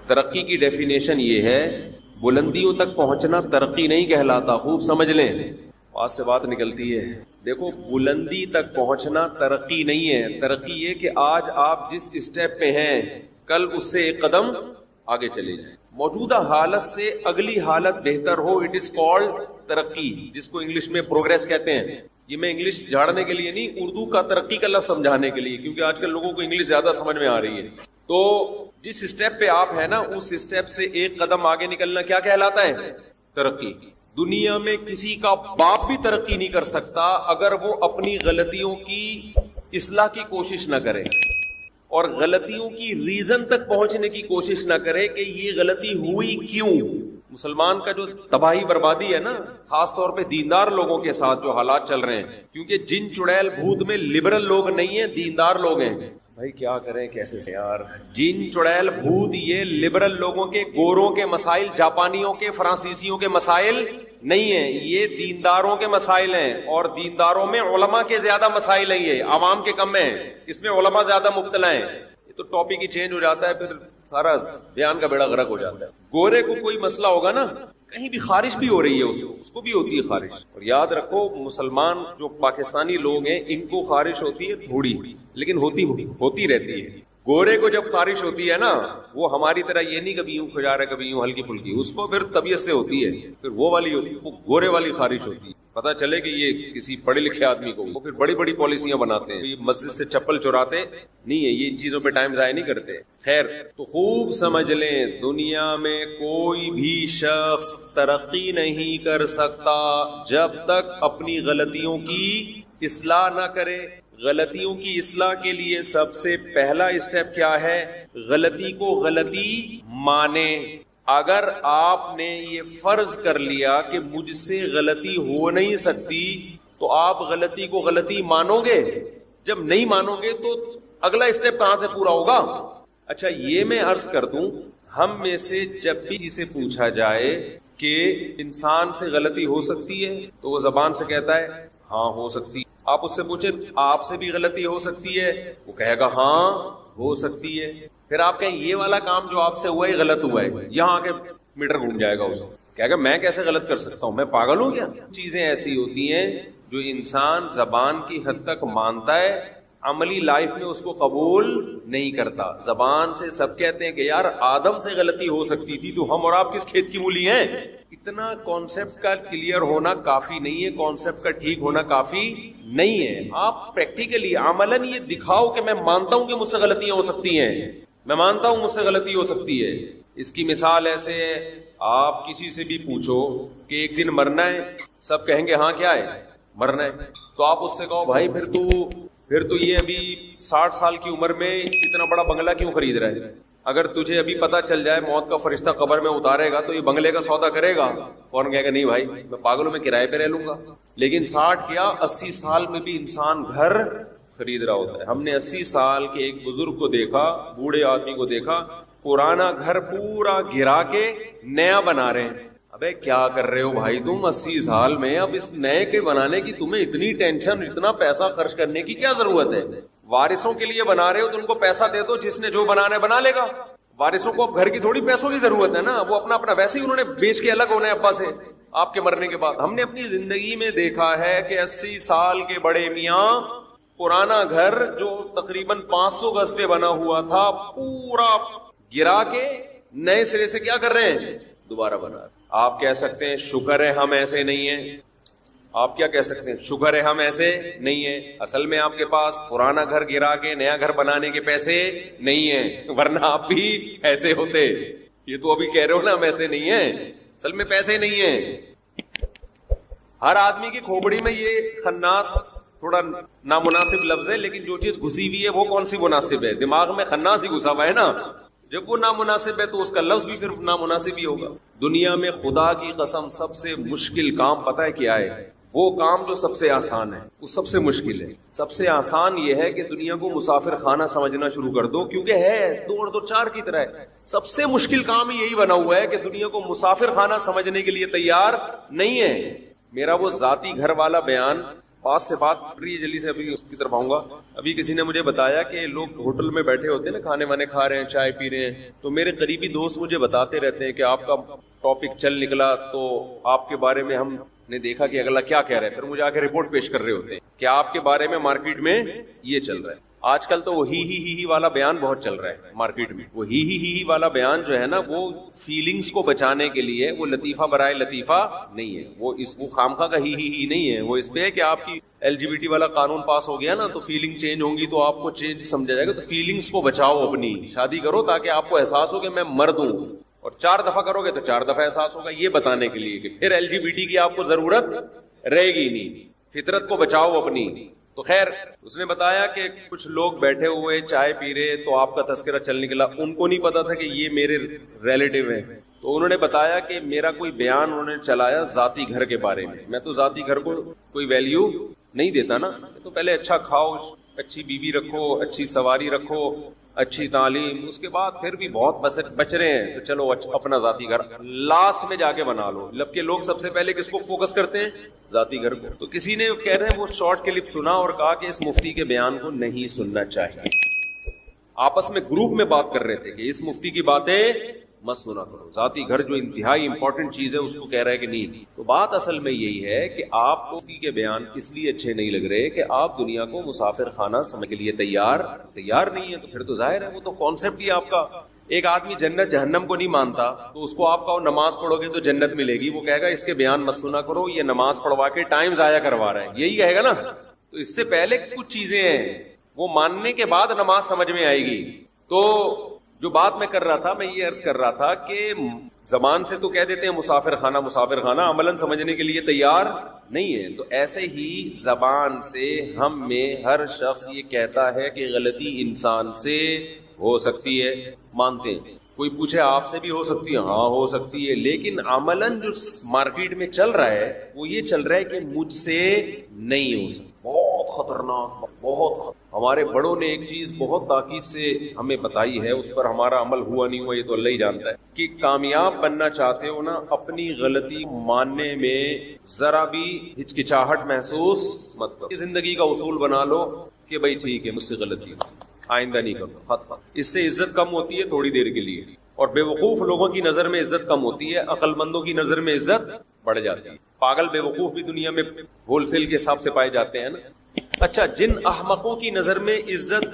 ترقی کی ڈیفینیشن یہ ہے، بلندیوں تک پہنچنا ترقی نہیں کہلاتا، خوب سمجھ لیں، آج سے بات نکلتی ہے. دیکھو بلندی تک پہنچنا ترقی نہیں ہے، ترقی یہ کہ آج آپ جس اسٹیپ پہ ہیں کل اس سے ایک قدم آگے چلے جائیں، موجودہ حالت سے اگلی حالت بہتر ہو، اٹ از کالڈ ترقی، جس کو انگلش میں پروگریس کہتے ہیں. یہ میں انگلش جھاڑنے کے لیے نہیں، اردو کا ترقی کا لفظ سمجھانے کے لیے، کیونکہ آج کل لوگوں کو انگلش زیادہ سمجھ میں آ رہی ہے. تو جس اسٹیپ پہ آپ ہیں نا، اس اسٹیپ سے ایک قدم آگے نکلنا کیا کہلاتا ہے؟ ترقی. دنیا میں کسی کا باپ بھی ترقی نہیں کر سکتا اگر وہ اپنی غلطیوں کی اصلاح کی کوشش نہ کرے اور غلطیوں کی ریزن تک پہنچنے کی کوشش نہ کرے کہ یہ غلطی ہوئی کیوں. مسلمان کا جو تباہی بربادی ہے نا، خاص طور پہ دیندار لوگوں کے ساتھ جو حالات چل رہے ہیں، کیونکہ جن چڑیل بھوت میں لبرل لوگ نہیں ہیں، دیندار لوگ ہیں. بھائی کیا کریں کیسے سے یار، جن چڑیل بھوت یہ لبرل لوگوں کے، گوروں کے مسائل، جاپانیوں کے، فرانسیسیوں کے مسائل نہیں ہیں، یہ دینداروں کے مسائل ہیں، اور دینداروں میں علماء کے زیادہ مسائل ہیں، یہ عوام کے کم ہیں، اس میں علماء زیادہ مبتلا ہیں. یہ تو ٹاپک ہی چینج ہو جاتا ہے، پھر سارا بیان کا بیڑا غرق ہو جاتا ہے. گورے کو کوئی مسئلہ ہوگا نا، کہیں بھی خارش بھی ہو رہی ہے اس کو بھی ہوتی ہے خارش. اور یاد رکھو مسلمان جو پاکستانی لوگ ہیں ان کو خارش ہوتی ہے تھوڑی، لیکن ہوتی رہتی ہے. گورے کو جب خارش ہوتی ہے نا، وہ ہماری طرح یہ نہیں کبھی یوں کھجا رہا ہے کبھی یوں ہلکی پھلکی، اس کو پھر طبیعت سے ہوتی ہے، پھر وہ والی ہوتی ہے، وہ گورے والی خارش ہوتی ہے. پتہ چلے کہ یہ کسی پڑھے لکھے آدمی کو، وہ پھر بڑی بڑی پالیسیاں بناتے ہیں، مسجد سے چپل چراتے نہیں ہے، یہ ان چیزوں پہ ٹائم ضائع نہیں کرتے. خیر، تو خوب سمجھ لیں، دنیا میں کوئی بھی شخص ترقی نہیں کر سکتا جب تک اپنی غلطیوں کی اصلاح نہ کرے. غلطیوں کی اصلاح کے لیے سب سے پہلا اسٹیپ کیا ہے؟ غلطی کو غلطی مانے. اگر آپ نے یہ فرض کر لیا کہ مجھ سے غلطی ہو نہیں سکتی تو آپ غلطی کو غلطی مانو گے. جب نہیں مانو گے تو اگلا اسٹیپ کہاں سے پورا ہوگا؟ اچھا یہ میں عرض کر دوں، ہم میں سے جب بھی کسی سے پوچھا جائے کہ انسان سے غلطی ہو سکتی ہے تو وہ زبان سے کہتا ہے ہاں ہو سکتی ہے. آپ اس سے پوچھیں آپ سے بھی غلطی ہو سکتی ہے، وہ کہے گا ہاں ہو سکتی ہے. پھر آپ کہیں یہ والا کام جو آپ سے ہوا ہے غلط ہوا ہے، یہاں آ کے میٹر گھوم جائے گا اس کو، کہے گا میں کیسے غلط کر سکتا ہوں، میں پاگل ہوں کیا؟ چیزیں ایسی ہوتی ہیں جو انسان زبان کی حد تک مانتا ہے، عملی لائف میں اس کو قبول نہیں کرتا. زبان سے سب کہتے ہیں کہ یار آدم سے غلطی ہو سکتی تھی تو ہم اور آپ کس کھیت کی مولی ہیں. اتنا کانسیپٹ کا کلیئر ہونا کافی نہیں ہے، کانسیپٹ کا ٹھیک ہونا کافی نہیں ہے. آپ پریکٹیکلی عملاً یہ دکھاؤ کہ میں مانتا ہوں کہ مجھ سے غلطیاں ہو سکتی ہیں، میں مانتا ہوں مجھ سے غلطی ہو سکتی ہے. اس کی مثال ایسے ہے، آپ کسی سے بھی پوچھو کہ ایک دن مرنا ہے، سب کہیں گے ہاں کیا ہے مرنا ہے. تو آپ اس سے کہو بھائی پھر تو یہ ابھی 60 سال کی عمر میں اتنا بڑا بنگلہ کیوں خرید رہا ہے؟ اگر تجھے ابھی پتا چل جائے موت کا فرشتہ قبر میں اتارے گا تو یہ بنگلے کا سودا کرے گا؟ فوراً کہے گا نہیں بھائی میں پاگلوں میں کرائے پہ رہ لوں گا. لیکن 60 کیا 80 سال میں بھی انسان گھر خرید رہا ہوتا ہے. ہم نے 80 سال کے ایک بزرگ کو دیکھا، بوڑھے آدمی کو دیکھا، پرانا گھر پورا گرا کے نیا بنا رہے ہیں. ابے کیا کر رہے ہو بھائی تم 80 سال میں؟ اب اس نئے کے بنانے کی تمہیں اتنی ٹینشن، اتنا پیسہ خرچ کرنے کی کیا ضرورت ہے؟ وارثوں کے لیے بنا رہے ہو تو ان کو پیسہ دے دو، جس نے جو بنانا ہے بنا لے گا. وارثوں کو اب گھر کی تھوڑی پیسوں کی ضرورت ہے نا، وہ اپنا ویسے ہی انہوں نے بیچ کے الگ ہونا ہے ابا سے آپ کے مرنے کے بعد. ہم نے اپنی زندگی میں دیکھا ہے کہ 80 سال کے بڑے میاں پرانا گھر جو تقریباً 500 گز پہ بنا ہوا تھا پورا گرا کے نئے سرے سے کیا کر رہے ہیں؟ دوبارہ بنا رہے. آپ کہہ سکتے ہیں شکر ہے ہم ایسے نہیں ہیں. آپ کیا کہہ سکتے ہیں؟ شکر ہے ہم ایسے نہیں ہیں. اصل میں آپ کے پاس پرانا گھر گرا کے نیا گھر بنانے کے پیسے نہیں ہیں، ورنہ آپ بھی ایسے ہوتے. یہ تو ابھی کہہ رہے ہو نا ہم ایسے نہیں ہیں، اصل میں پیسے نہیں ہیں. ہر آدمی کی کھوپڑی میں یہ خناس تھوڑا نامناسب لفظ ہے، لیکن جو چیز گھسی ہوئی ہے وہ کون سی مناسب ہے؟ دماغ میں خناس ہی گھسا ہوا ہے نا. جب وہ نامناسب ہے تو اس کا لفظ بھی پھر نامناسب ہی ہوگا. دنیا میں خدا کی قسم سب سے مشکل کام پتہ ہے کیا ہے؟ وہ کام جو سب سے آسان ہے وہ سب سے مشکل ہے. سب سے آسان یہ ہے کہ دنیا کو مسافر خانہ سمجھنا شروع کر دو، کیونکہ ہے 2 اور 2 4 کی طرح ہے. سب سے مشکل کام یہی بنا ہوا ہے کہ دنیا کو مسافر خانہ سمجھنے کے لیے تیار نہیں ہے. میرا وہ ذاتی گھر والا بیان بات سے بات جلدی سے ابھی اس کی طرف آؤں گا. ابھی کسی نے مجھے بتایا کہ لوگ ہوٹل میں بیٹھے ہوتے ہیں نا, کھانے وانے کھا رہے ہیں, چائے پی رہے ہیں, تو میرے قریبی دوست مجھے بتاتے رہتے ہیں کہ آپ کا ٹاپک چل نکلا تو آپ کے بارے میں ہم نے دیکھا کہ اگلا کیا کہہ رہے ہیں, پھر مجھے آ کے رپورٹ پیش کر رہے ہوتے ہیں کہ آپ کے بارے میں مارکیٹ میں یہ چل رہا ہے. آج کل تو وہ ہی والا بیان بہت چل رہا ہے مارکیٹ میں. وہ ہی والا بیان جو ہے نا, وہ فیلنگز کو بچانے کے لیے, وہ لطیفہ برائے لطیفہ نہیں ہے, وہ خامخواہ کا ہی نہیں ہے. وہ اس پہ ہے کہ آپ کی LGBT والا قانون پاس ہو گیا نا, تو فیلنگ چینج ہوں گی تو آپ کو چینج سمجھا جائے گا. تو فیلنگز کو بچاؤ, اپنی شادی کرو تاکہ آپ کو احساس ہو کہ میں مرد ہوں, اور 4 دفعہ کرو گے تو 4 دفعہ احساس ہوگا. یہ بتانے کے لیے کہ پھر LGBT کی آپ کو ضرورت رہے گی نہیں, فطرت کو بچاؤ اپنی. تو خیر اس نے بتایا کہ کچھ لوگ بیٹھے ہوئے چائے پی رہے تو آپ کا تذکرہ چل نکلا. ان کو نہیں پتا تھا کہ یہ میرے ریلیٹیو ہیں, تو انہوں نے بتایا کہ میرا کوئی بیان انہوں نے چلایا ذاتی گھر کے بارے میں. میں تو ذاتی گھر کو کوئی ویلیو نہیں دیتا نا, تو پہلے اچھا کھاؤ, اچھی بیوی رکھو, اچھی سواری رکھو, اچھی تعلیم, اس کے بعد پھر بھی بہت بچ رہے ہیں تو چلو اپنا ذاتی گھر لاسٹ میں جا کے بنا لو. جبکہ لوگ سب سے پہلے کس کو فوکس کرتے ہیں, ذاتی گھر کو. تو کسی نے کہہ رہے ہیں وہ شارٹ کلپ سنا اور کہا کہ اس مفتی کے بیان کو نہیں سننا چاہیے. آپس میں گروپ میں بات کر رہے تھے کہ اس مفتی کی باتیں مت سنا کرو, ذاتی گھر جو انتہائی امپورٹنٹ چیز ہے اس کو کہہ رہا ہے کہ نہیں. تو بات اصل میں یہی ہے کہ آپ کو مفتی کے بیان اس لیے اچھے نہیں لگ رہے کہ آپ دنیا کو مسافر خانہ سمجھ کے لیے تیار نہیں ہے. تو پھر تو ظاہر ہے وہ تو کانسیپٹ ہی آپ کا. ایک آدمی جنت جہنم کو نہیں مانتا تو اس کو آپ کہو نماز پڑھو گے تو جنت ملے گی, وہ کہے گا اس کے بیان مت سنا کرو, یہ نماز پڑھوا کے ٹائم ضائع کروا رہا ہے, یہی کہے گا نا. تو اس سے پہلے کچھ چیزیں ہیں وہ ماننے کے بعد نماز سمجھ میں آئے گی. تو جو بات میں کر رہا تھا, میں یہ عرض کر رہا تھا کہ زبان سے تو کہہ دیتے ہیں مسافر خانہ, عملاً سمجھنے کے لیے تیار نہیں ہے. تو ایسے ہی زبان سے ہم میں ہر شخص یہ کہتا ہے کہ غلطی انسان سے ہو سکتی ہے, مانتے ہیں. کوئی پوچھے آپ سے بھی ہو سکتی ہے, ہاں ہو سکتی ہے, لیکن عملاً جو مارکیٹ میں چل رہا ہے وہ یہ چل رہا ہے کہ مجھ سے نہیں ہو سکتی. بہت خطرناک, بہت ہمارے بڑوں نے ایک چیز بہت تاکید سے ہمیں بتائی ہے, اس پر ہمارا عمل ہوا نہیں ہوا یہ تو اللہ ہی جانتا ہے, کہ کامیاب بننا چاہتے ہو نا, اپنی غلطی ماننے میں ذرا بھی ہچکچاہٹ محسوس مت کرو. زندگی کا اصول بنا لو کہ بھائی ٹھیک ہے مجھ سے غلطی, آئندہ نہیں کرو, خط. اس سے عزت کم ہوتی ہے تھوڑی دیر کے لیے, اور بے وقوف لوگوں کی نظر میں عزت کم ہوتی ہے, عقل مندوں کی نظر میں عزت بڑھ جاتی ہے. پاگل بے وقوف بھی دنیا میں ہول سیل کے حساب سے پائے جاتے ہیں نا. اچھا, جن احمقوں کی نظر میں عزت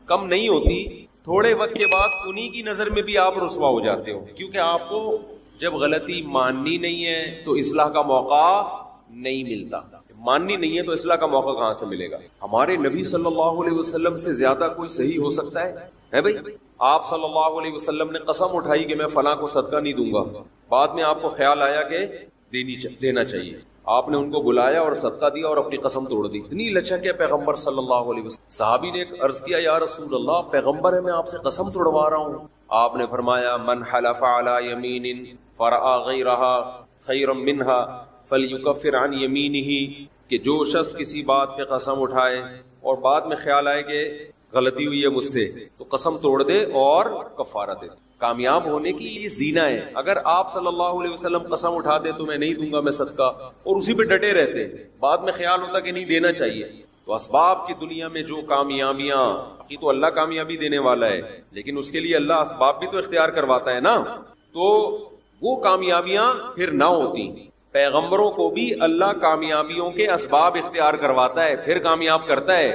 کم نہیں ہوتی, تھوڑے وقت کے بعد انہی کی نظر میں بھی آپ رسوا ہو جاتے ہو, کیونکہ آپ کو جب غلطی ماننی نہیں ہے تو اصلاح کا موقع نہیں ملتا. ماننی نہیں ہے تو اصلاح کا موقع کہاں سے ملے گا. ہمارے نبی صلی اللہ علیہ وسلم سے زیادہ کوئی صحیح ہو سکتا ہے بھائی. آپ صلی اللہ علیہ وسلم نے قسم اٹھائی کہ میں فلاں کو صدقہ نہیں دوں گا, بعد میں آپ کو خیال آیا کہ دینا چاہیے, آپ نے ان کو بلایا اور صدقہ دیا اور اپنی قسم توڑ دی. اتنی لچک ہے پیغمبر صلی اللہ علیہ وسلم. صحابی نے ایک عرض کیا, یا رسول اللہ پیغمبر ہے, میں آپ سے قسم توڑوا رہا ہوں. آپ نے فرمایا, من حلف علی یمین فرأى غیرها خیرا منها فلیکفر عن یمینہ, کہ جو شخص کسی بات پہ قسم اٹھائے اور بعد میں خیال آئے کہ غلطی ہوئی ہے مجھ سے, تو قسم توڑ دے اور کفارہ دے. کامیاب ہونے کی یہ زینہ ہے. اگر آپ صلی اللہ علیہ وسلم قسم اٹھا دے تو میں نہیں دوں گا میں صدقہ, اور اسی پہ ڈٹے رہتے, بعد میں خیال ہوتا کہ نہیں دینا چاہیے. تو اسباب کی دنیا میں جو کامیابیاں, کی تو اللہ کامیابی دینے والا ہے, لیکن اس کے لیے اللہ اسباب بھی تو اختیار کرواتا ہے نا. تو وہ کامیابیاں پھر نہ ہوتی. پیغمبروں کو بھی اللہ کامیابیوں کے اسباب اختیار کرواتا ہے, پھر کامیاب کرتا ہے.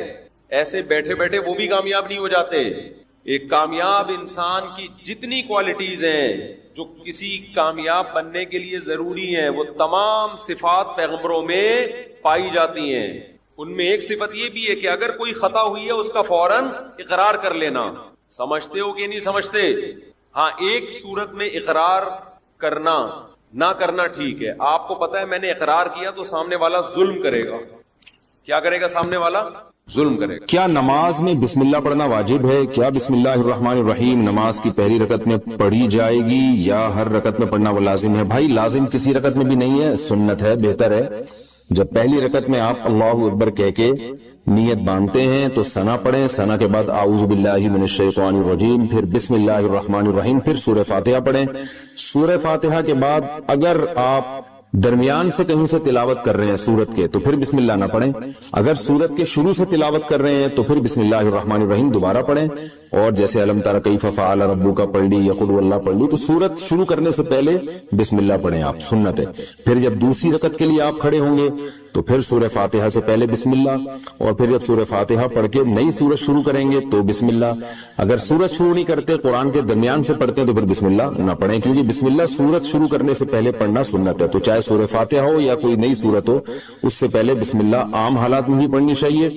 ایسے بیٹھے بیٹھے وہ بھی کامیاب نہیں ہو جاتے. ایک کامیاب انسان کی جتنی کوالٹیز ہیں جو کسی کامیاب بننے کے لیے ضروری ہیں, وہ تمام صفات پیغمبروں میں پائی جاتی ہیں. ان میں ایک صفت یہ بھی ہے کہ اگر کوئی خطا ہوئی ہے اس کا فوراً اقرار کر لینا. سمجھتے ہو کہ نہیں سمجھتے؟ ہاں, ایک صورت میں اقرار کرنا نہ کرنا ٹھیک ہے. آپ کو پتا ہے میں نے اقرار کیا تو سامنے والا ظلم کرے گا. کیا کرے گا سامنے والا؟ ظلم کرے گا. کیا نماز میں بسم اللہ پڑھنا واجب ہے؟ کیا بسم اللہ الرحمن الرحیم نماز کی پہلی رکعت میں پڑھی جائے گی یا ہر رکعت میں پڑھنا وہ لازم ہے؟ بھائی لازم کسی رکعت میں بھی نہیں ہے, سنت ہے, بہتر ہے. جب پہلی رکعت میں آپ اللہ اکبر کہہ کے نیت باندھتے ہیں تو ثنا پڑھیں, ثنا کے بعد اعوذ باللہ من الشیطان الرجیم, پھر بسم اللہ الرحمن الرحیم, پھر سورہ فاتحہ پڑھیں. سورہ فاتحہ کے بعد اگر آپ درمیان سے کہیں سے تلاوت کر رہے ہیں سورت کے تو پھر بسم اللہ نہ پڑھیں، اگر سورت کے شروع سے تلاوت کر رہے ہیں تو پھر بسم اللہ الرحمن الرحیم دوبارہ پڑھیں، اور جیسے الم تر کیف فعل ربک پڑھ لی یا قل اللہ پڑھ لی، تو سورت شروع کرنے سے پہلے بسم اللہ پڑھیں آپ، سنت ہے۔ پھر جب دوسری رکعت کے لیے آپ کھڑے ہوں گے تو پھر سورہ فاتحہ سے پہلے بسم اللہ، اور پھر جب سورہ فاتحہ پڑھ کے نئی سورت شروع کریں گے تو بسم اللہ۔ اگر سورت شروع نہیں کرتے، قرآن کے درمیان سے پڑھتے ہیں تو پھر بسم اللہ نہ پڑھیں، کیونکہ بسم اللہ سورت شروع کرنے سے پہلے پڑھنا سنت ہے۔ تو چاہے سورہ فاتحہ ہو یا کوئی نئی سورت ہو، اس سے پہلے بسم اللہ عام حالات میں بھی پڑھنی چاہیے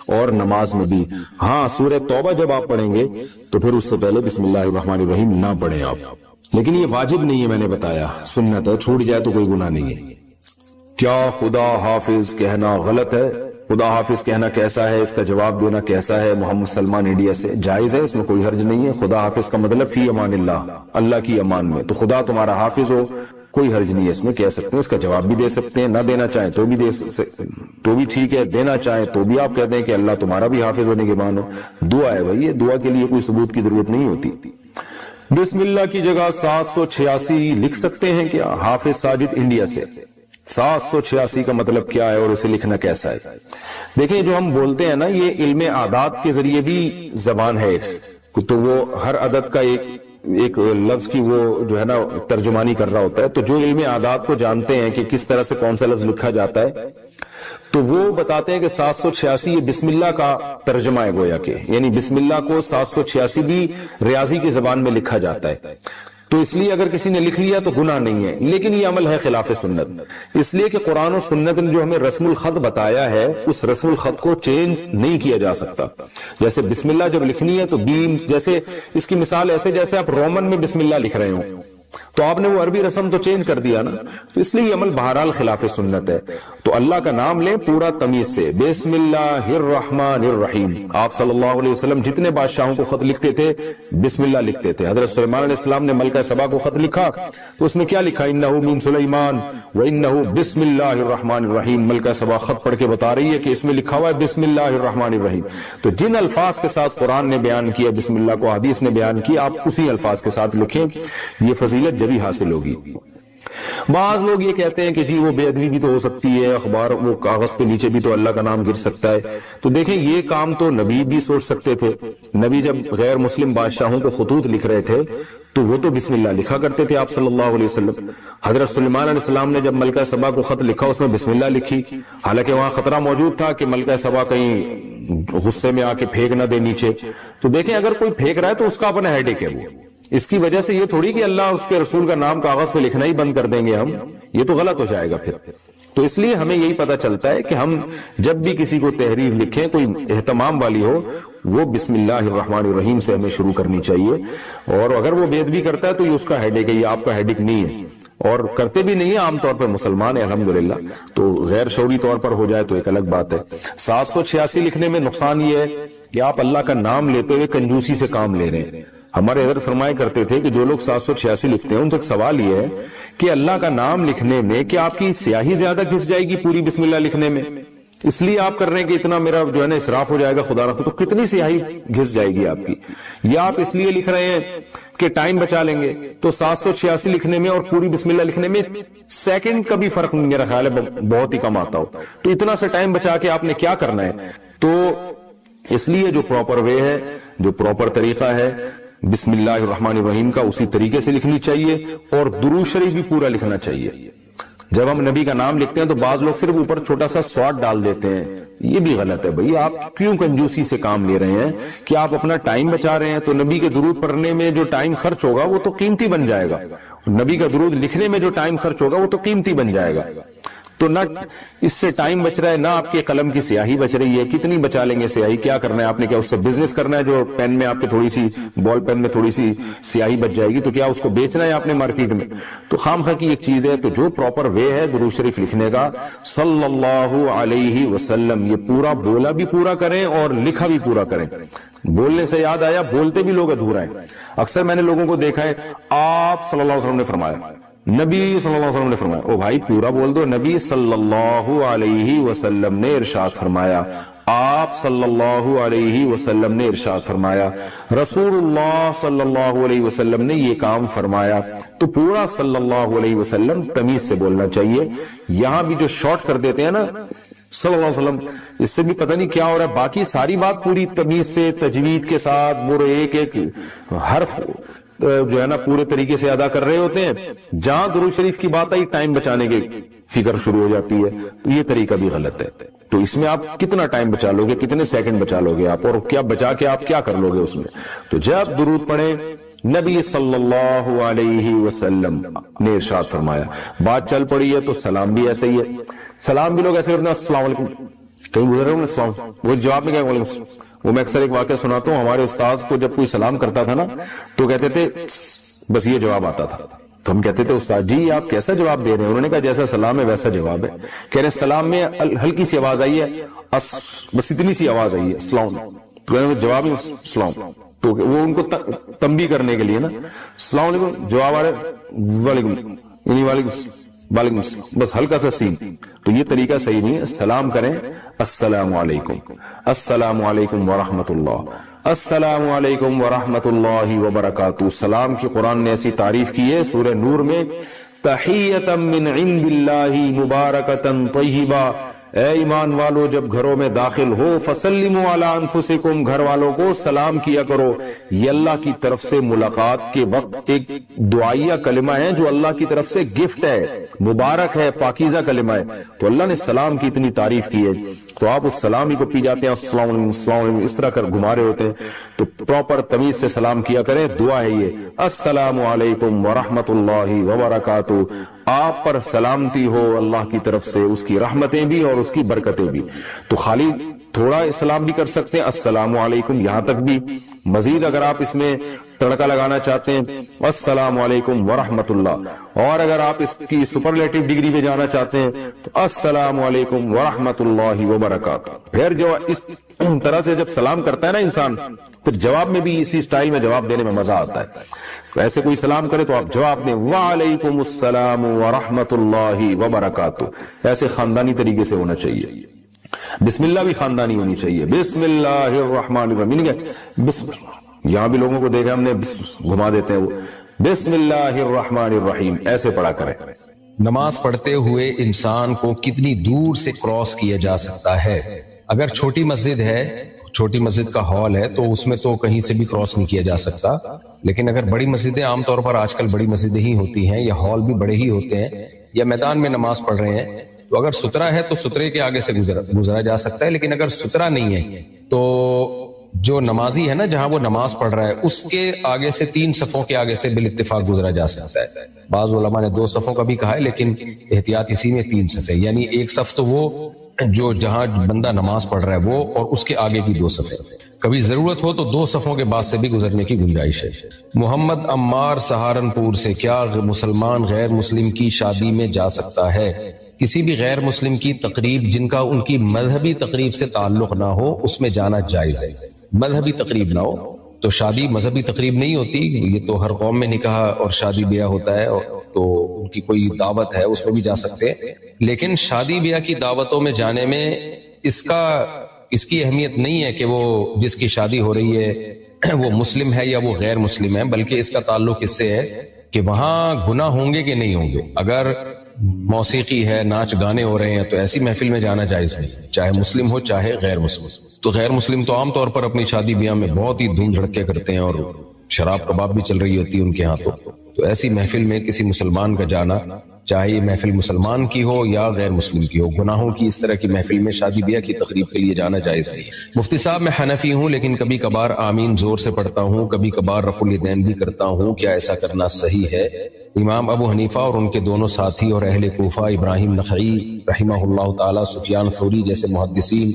اور نماز میں بھی۔ ہاں سورہ توبہ جب آپ پڑھیں گے تو پھر اس سے پہلے بسم اللہ الرحمن الرحیم نہ پڑھیں آپ، لیکن یہ واجب نہیں ہے، میں نے بتایا سنت ہے، چھوٹ جائے تو کوئی گناہ نہیں ہے۔ کیا خدا حافظ کہنا غلط ہے؟ خدا حافظ کہنا کیسا ہے، اس کا جواب دینا کیسا ہے؟ محمد سلمان انڈیا سے۔ جائز ہے، اس میں کوئی حرج نہیں ہے۔ خدا حافظ کا مطلب فی امان اللہ، اللہ کی امان میں، تو خدا تمہارا حافظ ہو، کوئی حرج نہیں ہے، اس میں کہہ سکتے ہیں، اس کا جواب بھی دے سکتے ہیں، نہ دینا چاہیں تو بھی تو بھی ٹھیک ہے، دینا چاہیں تو بھی آپ کہتے ہیں کہ اللہ تمہارا بھی حافظ ہونے کے معنی دعا ہے بھائی، یہ دعا کے لیے کوئی ثبوت کی ضرورت نہیں ہوتی۔ بسم اللہ کی جگہ 786 لکھ سکتے ہیں کیا؟ حافظ ساجد انڈیا سے۔ 786 کا مطلب کیا ہے اور اسے لکھنا کیسا ہے؟ دیکھیں جو ہم بولتے ہیں نا، یہ علم اعداد کے ذریعے بھی زبان ہے، تو وہ ہر عدد کا ایک لفظ کی وہ جو ہے نا ترجمانی کر رہا ہوتا ہے، تو جو علم اعداد کو جانتے ہیں کہ کس طرح سے کون سا لفظ لکھا جاتا ہے، تو وہ بتاتے ہیں کہ 786 یہ بسم اللہ کا ترجمہ ہے گویا کہ، یعنی بسم اللہ کو 786 بھی ریاضی کی زبان میں لکھا جاتا ہے، تو اس لیے اگر کسی نے لکھ لیا تو گناہ نہیں ہے، لیکن یہ عمل ہے خلاف سنت، اس لیے کہ قرآن و سنت نے جو ہمیں رسم الخط بتایا ہے اس رسم الخط کو چینج نہیں کیا جا سکتا۔ جیسے بسم اللہ جب لکھنی ہے تو بیم، جیسے اس کی مثال ایسے جیسے آپ رومن میں بسم اللہ لکھ رہے ہوں تو آپ نے وہ عربی رسم تو چینج کر دیا نا، تو اس لیے یہ عمل بہرحال خلاف سنت ہے۔ تو اللہ کا نام لیں پورا تمیز سے، بسم اللہ الرحمن الرحیم۔ آپ صلی اللہ علیہ وسلم جتنے بادشاہوں کو خط لکھتے تھے بسم اللہ لکھتے تھے۔ حضرت سلیمان علیہ السلام نے ملکہ سبا کو خط لکھا تو اس میں کیا لکھا؟ انہ من سلیمان وانہ بسم اللہ الرحمن الرحیم۔ ملکہ سبا خط پڑھ کے بتا رہی ہے کہ اس میں لکھا ہوا ہے بسم اللہ الرحمن الرحیم۔ تو جن الفاظ کے ساتھ قرآن نے بیان کیا بسم اللہ کو، حدیث نے بیان کیا، آپ اسی الفاظ کے ساتھ لکھیں، یہ فضیلت جبھی حاصل ہوگی۔ بعض لوگ یہ کہتے ہیں کہ جی وہ بے ادبی بھی تو ہو سکتی ہے، اخبار وہ کاغذ پہ نیچے بھی تو اللہ کا نام گر سکتا ہے، تو دیکھیں یہ کام تو نبی بھی سوچ سکتے تھے۔ نبی جب غیر مسلم بادشاہوں کو خطوط لکھ رہے تھے تو وہ تو بسم اللہ لکھا کرتے تھے آپ صلی اللہ علیہ وسلم۔ حضرت سلیمان علیہ السلام نے جب ملکہ سبا کو خط لکھا اس میں بسم اللہ لکھی، حالانکہ وہاں خطرہ موجود تھا کہ ملکہ سبا کہیں غصے میں آ کے پھینک نہ دے نیچے، تو دیکھیں اگر کوئی پھینک رہا ہے تو اس کا اپنا ہیڈیک ہے، وہ اس کی وجہ سے یہ تھوڑی کہ اللہ اس کے رسول کا نام کاغذ پہ لکھنا ہی بند کر دیں گے ہم، یہ تو غلط ہو جائے گا پھر۔ تو اس لیے ہمیں یہی پتہ چلتا ہے کہ ہم جب بھی کسی کو تحریر لکھیں کوئی اہتمام والی ہو، وہ بسم اللہ الرحمن الرحیم سے ہمیں شروع کرنی چاہیے، اور اگر وہ بے ادبی کرتا ہے تو یہ اس کا ہیڈیک ہے، یہ آپ کا ہیڈیک نہیں ہے، اور کرتے بھی نہیں ہے عام طور پر مسلمان ہے الحمدللہ، تو غیر شعوری طور پر ہو جائے تو ایک الگ بات ہے۔ 786 لکھنے میں نقصان یہ ہے کہ آپ اللہ کا نام لیتے ہوئے کنجوسی سے کام لے رہے ہیں۔ ہمارے حضرت فرمایا کرتے تھے کہ جو لوگ 786 لکھتے ہیں ان سے ایک سوال یہ ہے کہ اللہ کا نام لکھنے میں کیا آپ کی سیاہی زیادہ گھس جائے گی پوری بسم اللہ لکھنے میں؟ اس لیے آپ کر رہے ہیں کہ اتنا میرا جو ہے نا اسراف ہو جائے گا خدا رکھو، تو کتنی سیاہی گھس جائے گی آپ کی؟ یا آپ اس لیے لکھ رہے ہیں کہ ٹائم بچا لیں گے؟ تو 786 لکھنے میں اور پوری بسم اللہ لکھنے میں سیکنڈ کا بھی فرق میرا خیال ہے بہت ہی کم آتا ہو، تو اتنا سا ٹائم بچا کے آپ نے کیا کرنا ہے؟ تو اس لیے جو پراپر وے ہے، جو پراپر طریقہ ہے بسم اللہ الرحمن الرحیم کا، اسی طریقے سے لکھنی چاہیے، اور درود شریف بھی پورا لکھنا چاہیے۔ جب ہم نبی کا نام لکھتے ہیں تو بعض لوگ صرف اوپر چھوٹا سا سواد ڈال دیتے ہیں، یہ بھی غلط ہے بھئی۔ آپ کیوں کنجوسی سے کام لے رہے ہیں کہ آپ اپنا ٹائم بچا رہے ہیں؟ تو نبی کے درود پڑھنے میں جو ٹائم خرچ ہوگا وہ تو قیمتی بن جائے گا، نبی کا درود لکھنے میں جو ٹائم خرچ ہوگا وہ تو قیمتی بن جائے گا۔ تو نہ اس سے ٹائم بچ رہا ہے، نہ آپ کے قلم کی سیاہی بچ رہی ہے۔ کتنی بچا لیں گے سیاہی؟ کیا کرنا ہے آپ نے؟ کیا اس سے بزنس کرنا ہے؟ جو پین میں آپ کے تھوڑی سی بال پین میں تھوڑی سی سیاہی بچ جائے گی تو کیا اس کو بیچنا ہے آپ نے مارکیٹ میں؟ تو خام خواہ کی ایک چیز ہے۔ تو جو پراپر وے ہے درود شریف لکھنے کا صلی اللہ علیہ وسلم، یہ پورا بولا بھی پورا کریں اور لکھا بھی پورا کریں۔ بولنے سے یاد آیا، بولتے بھی لوگ ادھورا ہیں۔ اکثر میں نے لوگوں کو دیکھا ہے آپ صلی اللہ علیہ وسلم نے فرمایا، نبی صلی اللہ علیہ وسلم نے فرمایا، او بھائی پورا بول دو۔ نبی صلی اللہ علیہ وسلم نے ارشاد فرمایا، آپ صلی اللہ علیہ وسلم نے ارشاد فرمایا، رسول اللہ صلی اللہ علیہ وسلم نے یہ کام فرمایا، تو پورا صلی اللہ علیہ وسلم تمیز سے بولنا چاہیے۔ یہاں بھی جو شارٹ کر دیتے ہیں نا صلی اللہ علیہ وسلم، اس سے بھی پتہ نہیں کیا ہو رہا ہے۔ باقی ساری بات پوری تمیز سے تجوید کے ساتھ وہ ایک ایک حرف جو ہے نا پورے طریقے سے ادا کر رہے ہوتے ہیں، جہاں درود شریف کی بات آئی ٹائم بچانے کی فکر شروع ہو جاتی ہے، تو یہ طریقہ بھی غلط ہے۔ تو اس میں آپ کتنا ٹائم بچا لو گے، کتنے سیکنڈ بچا لو گے آپ، اور کیا بچا کے آپ کیا کر لو گے اس میں؟ تو جب درود پڑھیں، نبی صلی اللہ علیہ وسلم نے ارشاد فرمایا، بات چل پڑی ہے تو سلام بھی ایسے ہی ہے۔ سلام بھی لوگ ایسے کرتے ہیں، السلام علیکم، کہیں گزرے ہوں السلام، وہ جواب میں کیا وعلیکم۔ وہ میں اکثر ایک واقعہ سناتا ہوں، ہمارے استاذ کو جب کوئی سلام کرتا تھا نا تو کہتے تھے بس یہ جواب آتا تھا، تو ہم کہتے تھے استاد جی آپ کیسا جواب دے رہے ہیں؟ انہوں نے کہا جیسا سلام ہے ویسا جواب ہے۔ کہہ رہے سلام میں ہلکی سی آواز آئی ہے، بس اتنی سی آواز آئی ہے السلام، تو جواب ہی السلام، تو وہ ان کو تنبیہ کرنے کے لیے نا السلام علیکم، جواب آ رہے وعلیکم، یعنی وعلیکم السلام، بس ہلکا سا سین۔ تو یہ طریقہ صحیح نہیں ہے، سلام کریں السلام علیکم، السلام علیکم ورحمۃ اللہ، السلام علیکم ورحمۃ اللہ وبرکاتہ۔ سلام کی قرآن نے ایسی تعریف کی ہے سورہ نور میں، تحیۃ من عند اللہ مبارکۃ طیبہ، اے ایمان والو جب گھروں میں داخل ہو فسلموا علی انفسکم، گھر والوں کو سلام کیا کرو۔ یہ اللہ کی طرف سے ملاقات کے وقت ایک دعائیہ کلمہ ہے جو اللہ کی طرف سے گفٹ ہے، مبارک ہے، پاکیزہ کلمہ ہے۔ تو اللہ نے سلام کی اتنی تعریف کی ہے، تو آپ اس سلام ہی کو پی جاتے ہیں السلام علیکم السلام علیکم اس طرح کر گھما رہے ہوتے ہیں۔ تو پراپر تمیز سے سلام کیا کریں، دعا ہے یہ السلام علیکم ورحمۃ اللہ وبرکاتہ، آپ پر سلامتی ہو اللہ کی طرف سے، اس کی رحمتیں بھی اور اس کی برکتیں بھی۔ تو خالی تھوڑا سلام بھی کر سکتے ہیں السلام علیکم، یہاں تک بھی۔ مزید اگر آپ اس میں تڑکا لگانا چاہتے ہیں السلام علیکم ورحمۃ اللہ، اور اگر آپ اس کی سپرلیٹو ڈگری پہ جانا چاہتے ہیں تو السلام علیکم ورحمۃ اللہ وبرکاتہ۔ پھر جو اس طرح سے جب سلام کرتا ہے نا انسان، پھر جواب میں بھی اسی سٹائل میں جواب دینے میں مزہ آتا ہے۔ تو ایسے کوئی سلام کرے تو آپ جواب دیں وعلیکم السلام ورحمۃ اللہ وبرکاتہ، ایسے خاندانی طریقے سے ہونا چاہیے۔ بسم اللہ بھی خاندانی ہونی چاہیے، بسم اللہ الرحمن الرحیم، بسم یہاں بھی لوگوں کو دیکھا ہم نے گھما دیتے ہیں، وہ بسم اللہ الرحمن الرحیم ایسے پڑھا کریں۔ نماز پڑھتے ہوئے انسان کو کتنی دور سے کراس کیا جا سکتا ہے؟ اگر چھوٹی مسجد ہے، چھوٹی مسجد کا ہال ہے، تو اس میں تو کہیں سے بھی کراس نہیں کیا جا سکتا، لیکن اگر بڑی مسجدیں، عام طور پر آج کل بڑی مسجدیں ہی ہوتی ہیں یا ہال بھی بڑے ہی ہوتے ہیں، یا میدان میں نماز پڑھ رہے ہیں، تو اگر سترا ہے تو سترے کے آگے سے گزرا جا سکتا ہے، لیکن اگر سترا نہیں ہے تو جو نمازی ہے نا جہاں وہ نماز پڑھ رہا ہے اس کے آگے سے 3 صفوں کے آگے سے بالاتفاق گزرا جا سکتا ہے۔ بعض علماء نے 2 صفوں کا بھی کہا ہے، لیکن احتیاط اسی میں 3 صفیں، یعنی ایک صف تو وہ جو جہاں بندہ نماز پڑھ رہا ہے وہ، اور اس کے آگے کی 2 صفیں، کبھی ضرورت ہو تو 2 صفوں کے بعد سے بھی گزرنے کی گنجائش ہے۔ محمد عمار سہارنپور سے، کیا مسلمان غیر مسلم کی شادی میں جا سکتا ہے؟ کسی بھی غیر مسلم کی تقریب جن کا ان کی مذہبی تقریب سے تعلق نہ ہو اس میں جانا جائز ہے۔ مذہبی تقریب نہ ہو تو شادی مذہبی تقریب نہیں ہوتی، یہ تو ہر قوم میں نکاح اور شادی بیاہ ہوتا ہے، تو ان کی کوئی دعوت ہے اس میں بھی جا سکتے ہیں، لیکن شادی بیاہ کی دعوتوں میں جانے میں اس کی اہمیت نہیں ہے کہ وہ جس کی شادی ہو رہی ہے وہ مسلم ہے یا وہ غیر مسلم ہے، بلکہ اس کا تعلق اس سے ہے کہ وہاں گناہ ہوں گے کہ نہیں ہوں گے۔ اگر موسیقی ہے، ناچ گانے ہو رہے ہیں تو ایسی محفل میں جانا جائز نہیں، چاہے مسلم ہو چاہے غیر مسلم۔ تو غیر مسلم تو عام طور پر اپنی شادی بیاہ میں بہت ہی دھوم دھڑکے کرتے ہیں اور شراب کباب بھی چل رہی ہوتی ہے ان کے ہاں، تو ایسی محفل میں کسی مسلمان کا جانا، چاہے یہ محفل مسلمان کی ہو یا غیر مسلم کی ہو، گناہوں کی اس طرح کی محفل میں شادی بیاہ کی تقریب کے لیے جانا جائز نہیں۔ مفتی صاحب میں حنفی ہوں لیکن کبھی کبھار آمین زور سے پڑھتا ہوں، کبھی کبھار رفع الیدین بھی کرتا ہوں، کیا ایسا کرنا صحیح ہے؟ امام ابو حنیفہ اور ان کے دونوں ساتھی اور اہل کوفہ ابراہیم نخعی رحمہ اللہ تعالی، سفیان ثوری جیسے محدثین،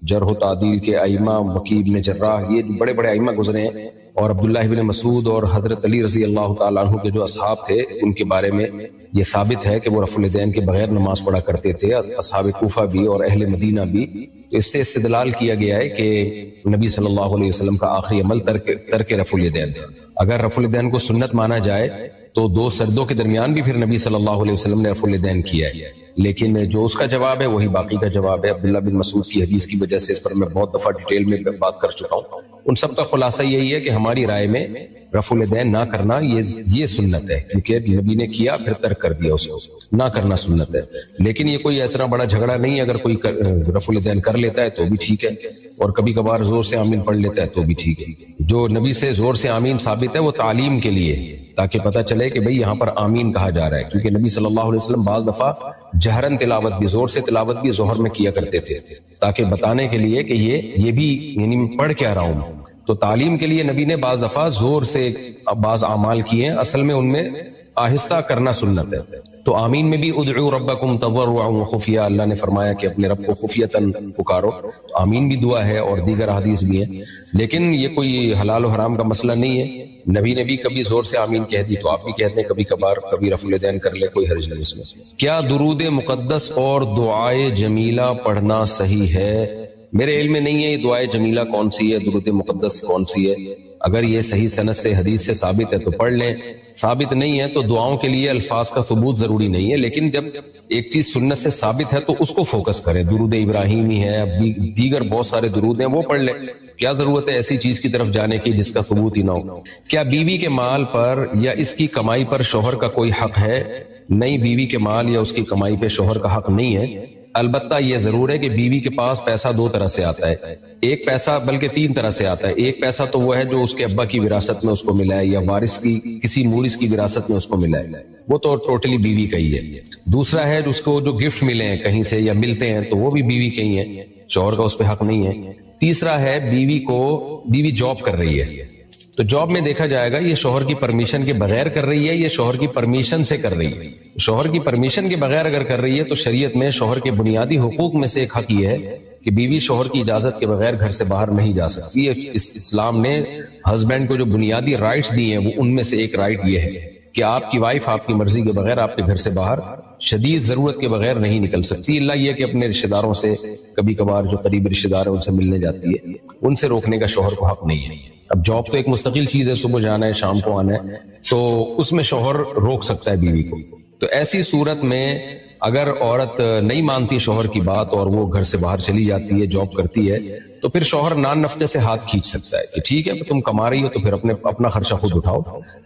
جرح و تعدیل کے ائمہ، وکیع بن جراح، یہ بڑے بڑے ائمہ گزرے ہیں، اور عبداللہ بن مسعود اور حضرت علی رضی اللہ تعالیٰ عنہ کے جو اصحاب تھے ان کے بارے میں یہ ثابت ہے کہ وہ رفع الیدین کے بغیر نماز پڑھا کرتے تھے، اصحاب کوفہ بھی اور اہل مدینہ بھی۔ تو اس سے استدلال کیا گیا ہے کہ نبی صلی اللہ علیہ وسلم کا آخری عمل ترک رفع الیدین تھا۔ اگر رفع الیدین کو سنت مانا جائے تو دو سردوں کے درمیان بھی پھر نبی صلی اللہ علیہ وسلم نے رفع الیدین کیا ہے. لیکن جو اس کا جواب ہے وہی باقی کا جواب ہے. عبداللہ بن مسعود کی حدیث کی وجہ سے اس پر میں بہت دفعہ ڈیٹیل میں بات کر چکا ہوں. ان سب کا خلاصہ یہی ہے کہ ہماری رائے میں رفع الیدین نہ کرنا یہ سنت ہے، کیونکہ نبی نے کیا پھر ترک کر دیا اس کو، نہ کرنا سنت ہے. لیکن یہ کوئی اتنا بڑا جھگڑا نہیں ہے، اگر کوئی رفع الیدین کر لیتا ہے تو بھی ٹھیک ہے، اور کبھی کبھار زور سے آمین پڑھ لیتا ہے تو بھی ٹھیک ہے. جو نبی سے زور سے آمین ثابت ہے وہ تعلیم کے لیے، تاکہ پتہ چلے کہ بھئی یہاں پر آمین کہا جا رہا ہے. کیونکہ نبی صلی اللہ علیہ وسلم بعض دفعہ جہرن تلاوت بھی، زور سے تلاوت بھی ظہر میں کیا کرتے تھے، تاکہ بتانے کے لیے کہ یہ بھی یعنی پڑھ کے آ رہا ہوں. تو تعلیم کے لیے نبی نے بعض دفعہ زور سے بعض اعمال کیے ہیں، اصل میں ان میں آہستہ کرنا سنت ہے. تو آمین میں بھی ادعوا ربکم تضرعا وخفیہ، اللہ نے فرمایا کہ اپنے رب کو خفیتاً پکارو. آمین بھی دعا ہے اور دیگر احادیث بھی ہیں، لیکن یہ کوئی حلال و حرام کا مسئلہ نہیں ہے. نبی نے بھی کبھی زور سے آمین کہہ دی تو آپ بھی کہتے ہیں کبھی کبھار، کبھی رفع الیدین کر لے، کوئی حرج نہیں اس میں. کیا درود مقدس اور دعائے جمیلہ پڑھنا صحیح ہے؟ میرے علم میں نہیں ہے یہ دعائے جمیلہ کون سی ہے، درود مقدس کون سی ہے. اگر یہ صحیح سند سے حدیث سے ثابت ہے تو پڑھ لیں، ثابت نہیں ہے تو دعاؤں کے لیے الفاظ کا ثبوت ضروری نہیں ہے. لیکن جب ایک چیز سنت سے ثابت ہے تو اس کو فوکس کریں. درود ابراہیمی ہے، اب دیگر بہت سارے درود ہیں، وہ پڑھ لیں. کیا ضرورت ہے ایسی چیز کی طرف جانے کی جس کا ثبوت ہی نہ ہو؟ کیا بیوی کے مال پر یا اس کی کمائی پر شوہر کا کوئی حق ہے؟ نہیں، بیوی کے مال یا اس کی کمائی پہ شوہر کا حق نہیں ہے. البتہ یہ ضرور ہے کہ بیوی کے پاس پیسہ دو طرح سے آتا ہے. ایک پیسہ بلکہ تین طرح سے آتا ہے. ایک پیسہ تو وہ ہے جو اس کے ابا کی وراثت میں اس کو ملا ہے، یا وارث کی کسی مورث کی وراثت میں اس کو ملا ہے، وہ تو ٹوٹلی بیوی کا ہی ہے. دوسرا ہے اس کو جو گفٹ ملے ہیں کہیں سے یا ملتے ہیں تو وہ بھی بیوی کے ہی ہیں، شوہر کا اس پہ حق نہیں ہے. تیسرا ہے بیوی جاب کر رہی ہے تو جاب میں دیکھا جائے گا یہ شوہر کی پرمیشن کے بغیر کر رہی ہے، یہ شوہر کی پرمیشن سے کر رہی ہے. شوہر کی پرمیشن کے بغیر اگر کر رہی ہے تو شریعت میں شوہر کے بنیادی حقوق میں سے ایک حق یہ ہے کہ بیوی شوہر کی اجازت کے بغیر گھر سے باہر نہیں جا سکتی. اسلام نے ہسبینڈ کو جو بنیادی رائٹس دیے ہیں وہ ان میں سے ایک رائٹ یہ ہے کہ آپ کی وائف آپ کی مرضی کے بغیر آپ کے گھر سے باہر شدید ضرورت کے بغیر نہیں نکل سکتی، اللہ یہ کہ اپنے رشتہ داروں سے کبھی کبھار جو قریبی رشتہ دار ہیں ان سے ملنے جاتی ہے، ان سے روکنے کا شوہر کو حق نہیں ہے. اب جاب تو ایک مستقل چیز ہے، صبح جانا ہے شام کو آنا ہے، تو اس میں شوہر روک سکتا ہے بیوی کو. تو ایسی صورت میں اگر عورت نہیں مانتی شوہر کی بات اور وہ گھر سے باہر چلی جاتی ہے، جاب کرتی ہے، تو پھر شوہر نان نفقے سے ہاتھ کھینچ سکتا ہے کہ ٹھیک ہے تم کما رہی ہو تو پھر اپنا خرچہ خود اٹھاؤ،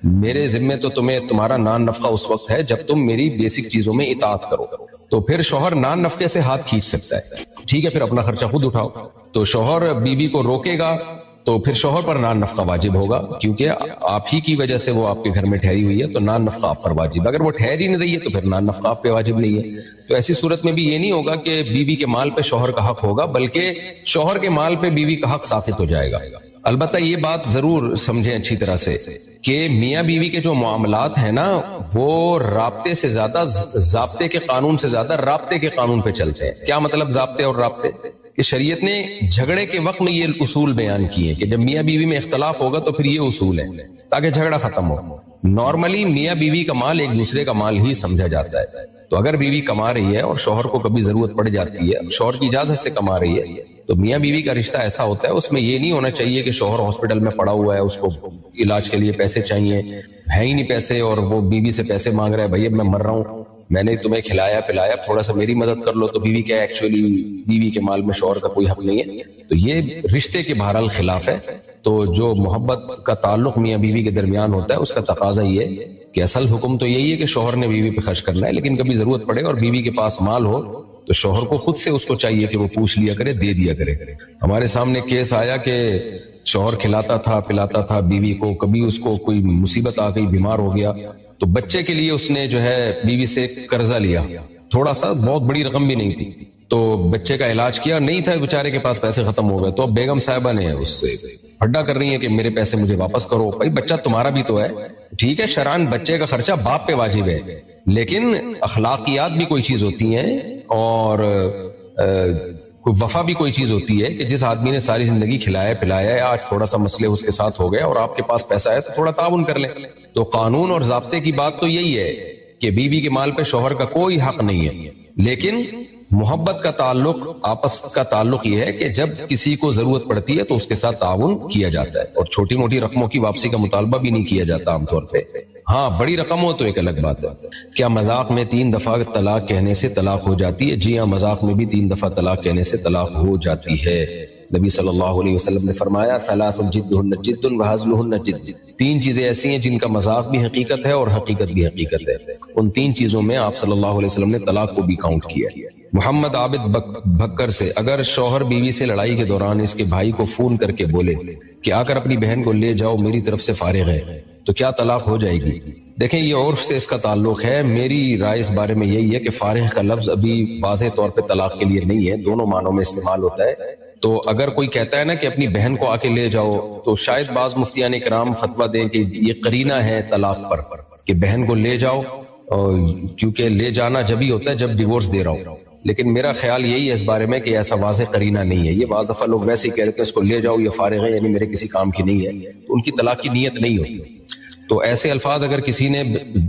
میرے ذمے تو تمہارا نان نفقہ اس وقت ہے جب تم میری بیسک چیزوں میں اطاعت کرو. تو پھر شوہر نان نفقے سے ہاتھ کھینچ سکتا ہے، ٹھیک ہے پھر اپنا خرچہ خود اٹھاؤ. تو شوہر بیوی کو روکے گا تو پھر شوہر پر نان نفقہ واجب ہوگا، کیونکہ آپ ہی کی وجہ سے وہ آپ کے گھر میں ٹھہری ہوئی ہے تو نان نفقہ آپ پر واجب. اگر وہ ٹھہر ہی نہیں رہی ہے تو پھر نان نفقہ آپ پہ واجب نہیں ہے. تو ایسی صورت میں بھی یہ نہیں ہوگا کہ بیوی کے مال پہ شوہر کا حق ہوگا، بلکہ شوہر کے مال پہ بیوی کا حق ساقط ہو جائے گا. البتہ یہ بات ضرور سمجھیں اچھی طرح سے کہ میاں بیوی کے جو معاملات ہیں نا وہ رابطے سے زیادہ، ضابطے کے قانون سے زیادہ رابطے کے قانون پہ چلتے ہیں. کیا مطلب ضابطے اور رابطے؟ کہ شریعت نے جھگڑے کے وقت میں یہ اصول بیان کیے کہ جب میاں بیوی میں اختلاف ہوگا تو پھر یہ اصول ہے تاکہ جھگڑا ختم ہو. نارملی میاں بیوی کا مال ایک دوسرے کا مال ہی سمجھا جاتا ہے. تو اگر بیوی کما رہی ہے اور شوہر کو کبھی ضرورت پڑ جاتی ہے، شوہر کی اجازت سے کما رہی ہے، تو میاں بیوی کا رشتہ ایسا ہوتا ہے اس میں یہ نہیں ہونا چاہیے کہ شوہر ہاسپٹل میں پڑا ہوا ہے، اس کو علاج کے لیے پیسے چاہیے، ہے ہی نہیں پیسے اور وہ بیوی سے پیسے مانگ رہا ہے، بھائی اب میں مر رہا ہوں، میں نے تمہیں کھلایا پلایا، تھوڑا سا میری مدد کر لو. تو بیوی کیا ایکچولی بیوی کے مال میں شوہر کا کوئی حق نہیں ہے. تو یہ رشتے کے بہرحال خلاف ہے. تو جو محبت کا تعلق میاں بیوی کے درمیان ہوتا ہے اس کا تقاضا یہ ہے کہ اصل حکم تو یہی ہے کہ شوہر نے بیوی پہ خرچ کرنا ہے، لیکن کبھی ضرورت پڑے اور بیوی کے پاس مال ہو تو شوہر کو خود سے اس کو چاہیے کہ وہ پوچھ لیا کرے، دے دیا کرے. ہمارے سامنے کیس آیا کہ شوہر کھلاتا تھا پلاتا تھا بیوی کو، کبھی اس کو کوئی مصیبت آ گئی، بیمار ہو گیا، تو بچے کے لیے اس نے جو ہے بیوی سے قرضہ لیا، تھوڑا سا، بہت بڑی رقم بھی نہیں تھی. تو بچے کا علاج کیا، نہیں تھا بیچارے کے پاس پیسے، ختم ہو گئے. تو اب بیگم صاحبہ نے اس سے ہڈا کر رہی ہیں کہ میرے پیسے مجھے واپس کرو. بھائی بچہ تمہارا بھی تو ہے، ٹھیک ہے شرعاً بچے کا خرچہ باپ پہ واجب ہے، لیکن اخلاقیات بھی کوئی چیز ہوتی ہیں اور وفا بھی کوئی چیز ہوتی ہے کہ جس آدمی نے ساری زندگی کھلایا پلایا ہے، آج تھوڑا سا مسئلے اس کے ساتھ ہو گیا اور آپ کے پاس پیسہ ہے تو تھوڑا تعاون کر لیں. تو قانون اور ضابطے کی بات تو یہی ہے کہ بیوی کے مال پہ شوہر کا کوئی حق نہیں ہے، لیکن محبت کا تعلق، آپس کا تعلق یہ ہے کہ جب کسی کو ضرورت پڑتی ہے تو اس کے ساتھ تعاون کیا جاتا ہے، اور چھوٹی موٹی رقموں کی واپسی کا مطالبہ بھی نہیں کیا جاتا عام طور پہ. ہاں بڑی رقم ہو تو ایک الگ بات ہے. کیا مذاق میں 3 دفعہ طلاق کہنے سے طلاق ہو جاتی ہے؟ جی ہاں، مذاق میں بھی 3 دفعہ طلاق کہنے سے طلاق ہو جاتی ہے. نبی صلی اللہ علیہ وسلم نے فرمایا ثلاث جدہن جد وہزلہن جد. 3 چیزیں ایسی ہیں جن کا مذاق بھی حقیقت ہے اور حقیقت بھی حقیقت ہے. ان 3 چیزوں میں آپ صلی اللہ علیہ وسلم نے طلاق کو بھی کاؤنٹ کیا. محمد عابد بھکر سے، اگر شوہر بیوی سے لڑائی کے دوران اس کے بھائی کو فون کر کے بولے کہ آ کر اپنی بہن کو لے جاؤ، میری طرف سے فارغ ہے، تو کیا طلاق ہو جائے گی؟ دیکھیں یہ عرف سے اس کا تعلق ہے. میری رائے اس بارے میں یہی ہے کہ فارغ کا لفظ ابھی واضح طور پہ طلاق کے لیے نہیں ہے، دونوں معنوں میں استعمال ہوتا ہے. تو اگر کوئی کہتا ہے نا کہ اپنی بہن کو آ کے لے جاؤ، تو شاید بعض مفتیان کرام فتویٰ دیں کہ یہ قرینہ ہے طلاق پر، کہ بہن کو لے جاؤ، کیونکہ لے جانا جبھی ہوتا ہے جب ڈیورس دے رہا ہو. لیکن میرا خیال یہی ہے اس بارے میں کہ ایسا واضح قرینہ نہیں ہے. یہ بعض دفعہ لوگ ویسے ہی کہہ رہے ہیں اس کو لے جاؤ، یہ فارغ ہے، یعنی میرے کسی کام کی نہیں ہے، ان کی طلاق کی نیت نہیں ہوتی. تو ایسے الفاظ اگر کسی نے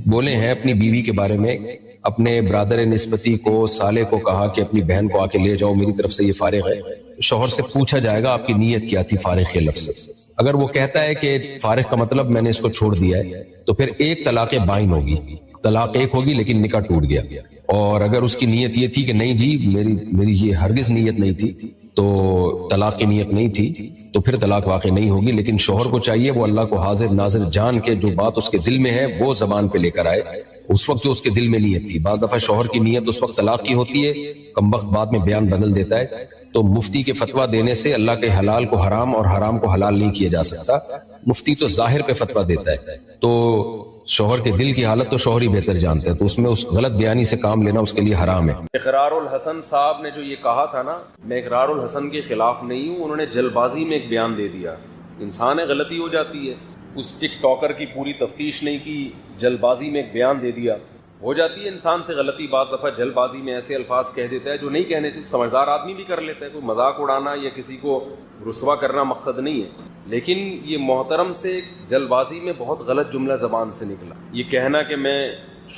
بولے ہیں اپنی بیوی کے بارے میں، اپنے برادر نسبتی کو، سالے کو کہا کہ اپنی بہن کو آ کے لے جاؤ، میری طرف سے یہ فارغ ہے، شوہر سے پوچھا جائے گا آپ کی نیت کیا تھی فارغ کے لفظ سے. اگر وہ کہتا ہے کہ فارغ کا مطلب میں نے اس کو چھوڑ دیا ہے، تو پھر ایک طلاق بائن ہوگی، طلاق ایک ہوگی لیکن نکاح ٹوٹ گیا. اور اگر اس کی نیت یہ تھی کہ نہیں جی میری یہ ہرگز نیت نہیں تھی، تو طلاق کی نیت نہیں تھی، تو پھر طلاق واقع نہیں ہوگی. لیکن شوہر کو چاہیے وہ اللہ کو حاضر ناظر جان کے جو بات اس کے دل میں ہے وہ زبان پہ لے کر آئے اس وقت جو اس کے دل میں نیت تھی. بعض دفعہ شوہر کی نیت اس وقت طلاق کی ہوتی ہے، کمبخت بعد میں بیان بدل دیتا ہے. تو مفتی کے فتویٰ دینے سے اللہ کے حلال کو حرام اور حرام کو حلال نہیں کیا جا سکتا. مفتی تو ظاہر پہ فتویٰ دیتا ہے، تو شوہر کے دل کی حالت تو شوہر ہی بہتر جانتا ہے، تو اس میں اس غلط بیانی سے کام لینا اس کے لیے حرام ہے. اقرار الحسن صاحب نے جو یہ کہا تھا نا، میں اقرار الحسن کے خلاف نہیں ہوں، انہوں نے جلد بازی میں ایک بیان دے دیا. انسان ہے، غلطی ہو جاتی ہے. اس ٹک ٹاکر کی پوری تفتیش نہیں کی، جلد بازی میں ایک بیان دے دیا. ہو جاتی ہے انسان سے غلطی، بعض دفعہ جلد بازی میں ایسے الفاظ کہہ دیتا ہے جو نہیں کہنے تھے. سمجھدار آدمی بھی کر لیتا ہے، کوئی مذاق اڑانا یا کسی کو رسوا کرنا مقصد نہیں ہے. لیکن یہ محترم سے جلد بازی میں بہت غلط جملہ زبان سے نکلا. یہ کہنا کہ میں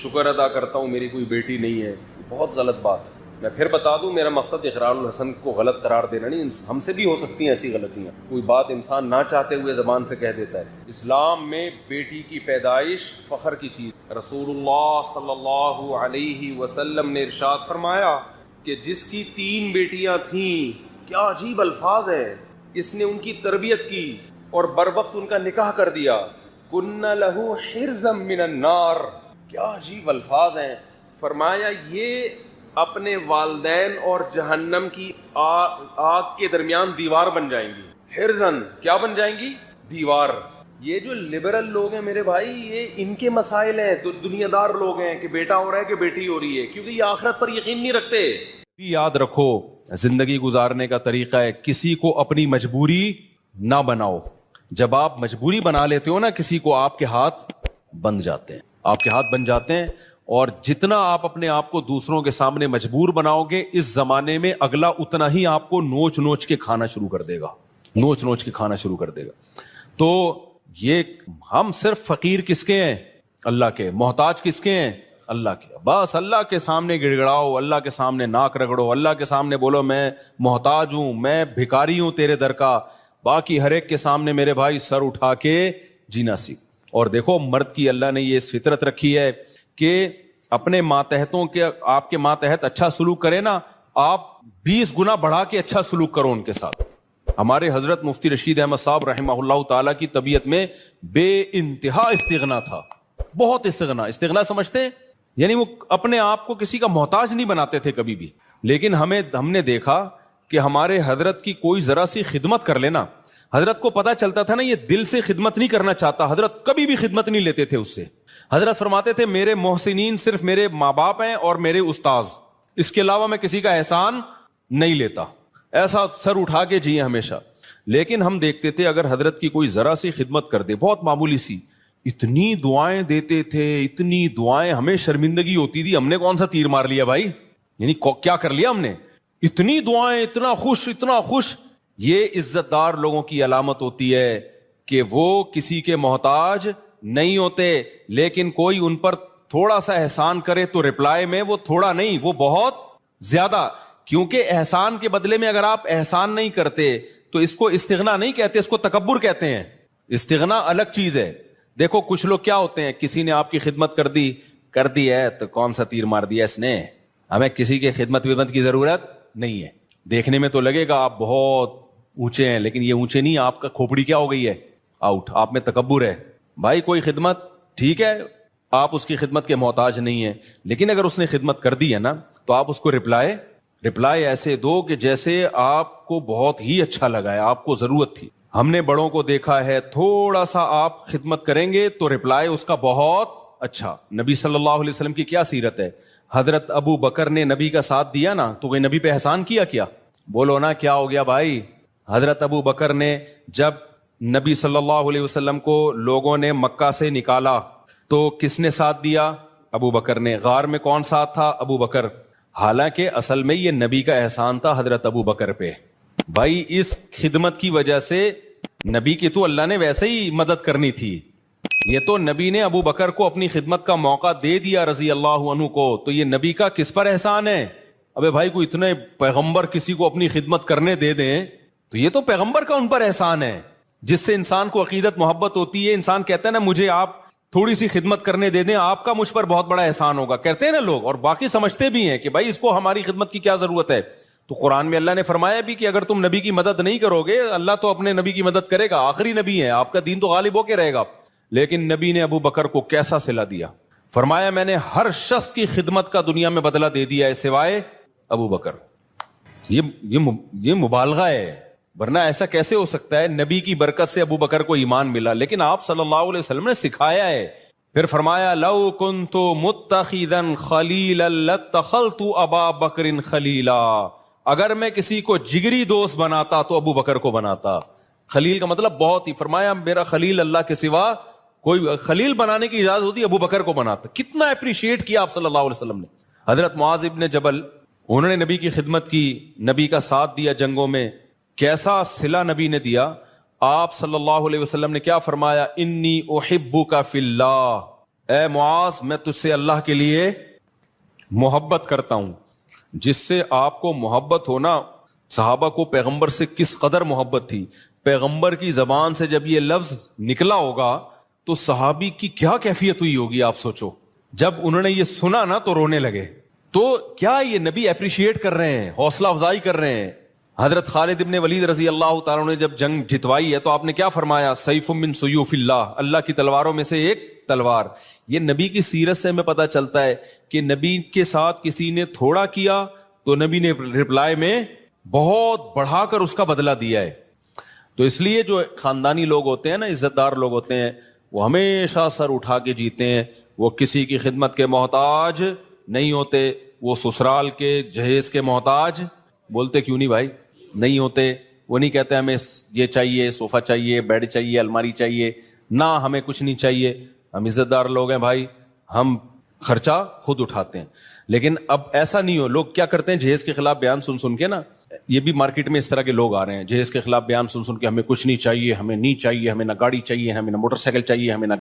شکر ادا کرتا ہوں میری کوئی بیٹی نہیں ہے، بہت غلط بات ہے. میں پھر بتا دوں، میرا مقصد اقرار الحسن کو غلط قرار دینا نہیں. ہم سے بھی ہو سکتی ہیں ایسی غلطیاں، کوئی بات انسان نہ چاہتے ہوئے زبان سے کہہ دیتا ہے. اسلام میں بیٹی کی پیدائش فخر کی چیز. رسول اللہ صلی اللہ علیہ وسلم نے ارشاد فرمایا کہ جس کی 3 بیٹیاں تھیں، کیا عجیب الفاظ ہے، اس نے ان کی تربیت کی اور بروقت ان کا نکاح کر دیا. کن لہو حرزا من النار، کیا عجیب الفاظ ہیں. فرمایا یہ اپنے والدین اور جہنم کی آگ کے درمیان دیوار بن جائیں گی. حرزن کیا بن جائیں گی؟ دیوار. یہ جو لبرل لوگ ہیں میرے بھائی، یہ ان کے مسائل ہیں. تو دنیا دار لوگ ہیں کہ بیٹا ہو رہا ہے کہ بیٹی ہو رہی ہے، کیونکہ یہ آخرت پر یقین نہیں رکھتے. یاد رکھو، زندگی گزارنے کا طریقہ ہے کسی کو اپنی مجبوری نہ بناؤ. جب آپ مجبوری بنا لیتے ہو نا کسی کو، آپ کے ہاتھ بند جاتے ہیں، آپ کے ہاتھ بن جاتے ہیں. اور جتنا آپ اپنے آپ کو دوسروں کے سامنے مجبور بناؤ گے، اس زمانے میں اگلا اتنا ہی آپ کو نوچ نوچ کے کھانا شروع کر دے گا، نوچ نوچ کے کھانا شروع کر دے گا. تو یہ ہم صرف فقیر کس کے ہیں؟ اللہ کے. محتاج کس کے ہیں؟ اللہ کے. بس اللہ کے سامنے گڑ گڑاؤ، اللہ کے سامنے ناک رگڑو، اللہ کے سامنے بولو میں محتاج ہوں، میں بھکاری ہوں تیرے در کا. باقی ہر ایک کے سامنے میرے بھائی سر اٹھا کے جینا سیکھ. اور دیکھو مرد کی اللہ نے یہ اس فطرت رکھی ہے کہ اپنے ماتحتوں کے، آپ کے ماتحت اچھا سلوک کرے نا، آپ 20 گنا بڑھا کے اچھا سلوک کرو ان کے ساتھ. ہمارے حضرت مفتی رشید احمد صاحب رحمہ اللہ تعالیٰ کی طبیعت میں بے انتہا استغنا تھا، بہت استغنا. استغنا سمجھتے ہیں؟ یعنی وہ اپنے آپ کو کسی کا محتاج نہیں بناتے تھے کبھی بھی. لیکن ہم نے دیکھا کہ ہمارے حضرت کی کوئی ذرا سی خدمت کر لینا، حضرت کو پتا چلتا تھا نا یہ دل سے خدمت نہیں کرنا چاہتا، حضرت کبھی بھی خدمت نہیں لیتے تھے اس سے. حضرت فرماتے تھے میرے محسنین صرف میرے ماں باپ ہیں اور میرے استاذ، اس کے علاوہ میں کسی کا احسان نہیں لیتا. ایسا سر اٹھا کے جیے ہمیشہ. لیکن ہم دیکھتے تھے اگر حضرت کی کوئی ذرا سی خدمت کر دے، بہت معمولی سی، اتنی دعائیں دیتے تھے، اتنی دعائیں، ہمیں شرمندگی ہوتی تھی، ہم نے کون سا تیر مار لیا بھائی، یعنی کیا کر لیا ہم نے، اتنی دعائیں، اتنا خوش اتنا خوش. یہ عزت دار لوگوں کی علامت ہوتی ہے کہ وہ کسی کے محتاج نہیں ہوتے. لیکن کوئی ان پر تھوڑا سا احسان کرے تو رپلائی میں وہ تھوڑا نہیں، وہ بہت زیادہ. کیونکہ احسان کے بدلے میں اگر آپ احسان نہیں کرتے تو اس کو استغنا نہیں کہتے, اس کو تکبر کہتے ہیں. استغنا الگ چیز ہے. دیکھو کچھ لوگ کیا ہوتے ہیں, کسی نے آپ کی خدمت کر دی ہے تو کون سا تیر مار دیا اس نے, ہمیں کسی کی خدمت کی ضرورت نہیں ہے. دیکھنے میں تو لگے گا آپ بہت اونچے ہیں, لیکن یہ اونچے نہیں, آپ کا کھوپڑی کیا ہو گئی ہے, آؤٹ. آپ میں تکبر ہے. بھائی کوئی خدمت ٹھیک ہے, آپ اس کی خدمت کے محتاج نہیں ہیں, لیکن اگر اس نے خدمت کر دی ہے نا تو آپ اس کو رپلائی ایسے دو کہ جیسے آپ کو بہت ہی اچھا لگا ہے, آپ کو ضرورت تھی. ہم نے بڑوں کو دیکھا ہے, تھوڑا سا آپ خدمت کریں گے تو رپلائی اس کا بہت اچھا. نبی صلی اللہ علیہ وسلم کی کیا سیرت ہے, حضرت ابو بکر نے نبی کا ساتھ دیا نا تو کوئی نبی پہ احسان کیا بولو نا کیا ہو گیا بھائی. حضرت ابو بکر نے جب نبی صلی اللہ علیہ وسلم کو لوگوں نے مکہ سے نکالا تو کس نے ساتھ دیا, ابو بکر نے. غار میں کون ساتھ تھا, ابو بکر. حالانکہ اصل میں یہ نبی کا احسان تھا حضرت ابو بکر پہ. بھائی اس خدمت کی وجہ سے نبی کی تو اللہ نے ویسے ہی مدد کرنی تھی, یہ تو نبی نے ابو بکر کو اپنی خدمت کا موقع دے دیا رضی اللہ عنہ کو, تو یہ نبی کا کس پر احسان ہے. ابے بھائی کوئی اتنے پیغمبر کسی کو اپنی خدمت کرنے دے دیں تو یہ تو پیغمبر کا ان پر احسان ہے, جس سے انسان کو عقیدت محبت ہوتی ہے. انسان کہتا ہے نا مجھے آپ تھوڑی سی خدمت کرنے دے دیں, آپ کا مجھ پر بہت بڑا احسان ہوگا, کہتے ہیں نا لوگ, اور باقی سمجھتے بھی ہیں کہ بھائی اس کو ہماری خدمت کی کیا ضرورت ہے. تو قرآن میں اللہ نے فرمایا بھی کہ اگر تم نبی کی مدد نہیں کرو گے, اللہ تو اپنے نبی کی مدد کرے گا, آخری نبی ہے, آپ کا دین تو غالب ہو کے رہے گا. لیکن نبی نے ابو بکر کو کیسا صلہ دیا, فرمایا میں نے ہر شخص کی خدمت کا دنیا میں بدلہ دے دیا ہے سوائے ابو بکر. یہ مبالغہ ہے, ورنہ ایسا کیسے ہو سکتا ہے. نبی کی برکت سے ابو بکر کو ایمان ملا, لیکن آپ صلی اللہ علیہ وسلم نے سکھایا ہے. پھر فرمایا لو کنت متخذا خلیلا لاتخذت ابا بکر خلیلا, اگر میں کسی کو جگری دوست بناتا تو ابو بکر کو بناتا. خلیل کا مطلب بہت ہی, فرمایا میرا خلیل اللہ کے سوا کوئی, خلیل بنانے کی اجازت ہوتی ابو بکر کو بناتا. کتنا اپریشیٹ کیا آپ صلی اللہ علیہ وسلم نے. حضرت معاذ ابن جبل, انہوں نے نبی کی خدمت کی, نبی کا ساتھ دیا جنگوں میں, کیسا صلہ نبی نے دیا. آپ صلی اللہ علیہ وسلم نے کیا فرمایا, انی احبک فی اللہ, اے معاذ میں تجھ سے اللہ کے لیے محبت کرتا ہوں. جس سے آپ کو محبت ہونا, صحابہ کو پیغمبر سے کس قدر محبت تھی. پیغمبر کی زبان سے جب یہ لفظ نکلا ہوگا تو صحابی کی کیا کیفیت ہوئی ہوگی آپ سوچو. جب انہوں نے یہ سنا نا تو رونے لگے. تو کیا یہ نبی اپریشیٹ کر رہے ہیں, حوصلہ افزائی کر رہے ہیں. حضرت خالد ابن ولید رضی اللہ تعالیٰ نے جب جنگ جتوائی ہے تو آپ نے کیا فرمایا, سیف من سیوف اللہ, اللہ کی تلواروں میں سے ایک تلوار. یہ نبی کی سیرت سے ہمیں پتہ چلتا ہے کہ نبی کے ساتھ کسی نے تھوڑا کیا تو نبی نے رپلائی میں بہت بڑھا کر اس کا بدلہ دیا ہے. تو اس لیے جو خاندانی لوگ ہوتے ہیں نا, عزت دار لوگ ہوتے ہیں, وہ ہمیشہ سر اٹھا کے جیتے ہیں, وہ کسی کی خدمت کے محتاج نہیں ہوتے, وہ سسرال کے جہیز کے محتاج, بولتے کیوں نہیں بھائی, نہیں ہوتے. وہ نہیں کہتے ہمیں یہ چاہیے, صوفہ چاہیے, بیڈ چاہیے, الماری چاہیے, نہ ہمیں کچھ نہیں چاہیے, ہم عزت دار لوگ ہیں بھائی, ہم خرچہ خود اٹھاتے ہیں. لیکن اب ایسا نہیں ہو. لوگ کیا کرتے ہیں, جہیز کے خلاف بیان سن کے نا, یہ بھی مارکیٹ میں اس طرح کے لوگ آ رہے ہیں, جہیز کے خلاف بیان سن کے ہمیں کچھ نہیں چاہیے, ہمیں نہیں چاہیے, ہمیں نہ گاڑی چاہیے, ہمیں نہ موٹر سائیکل چاہیے, ہمیں نہ.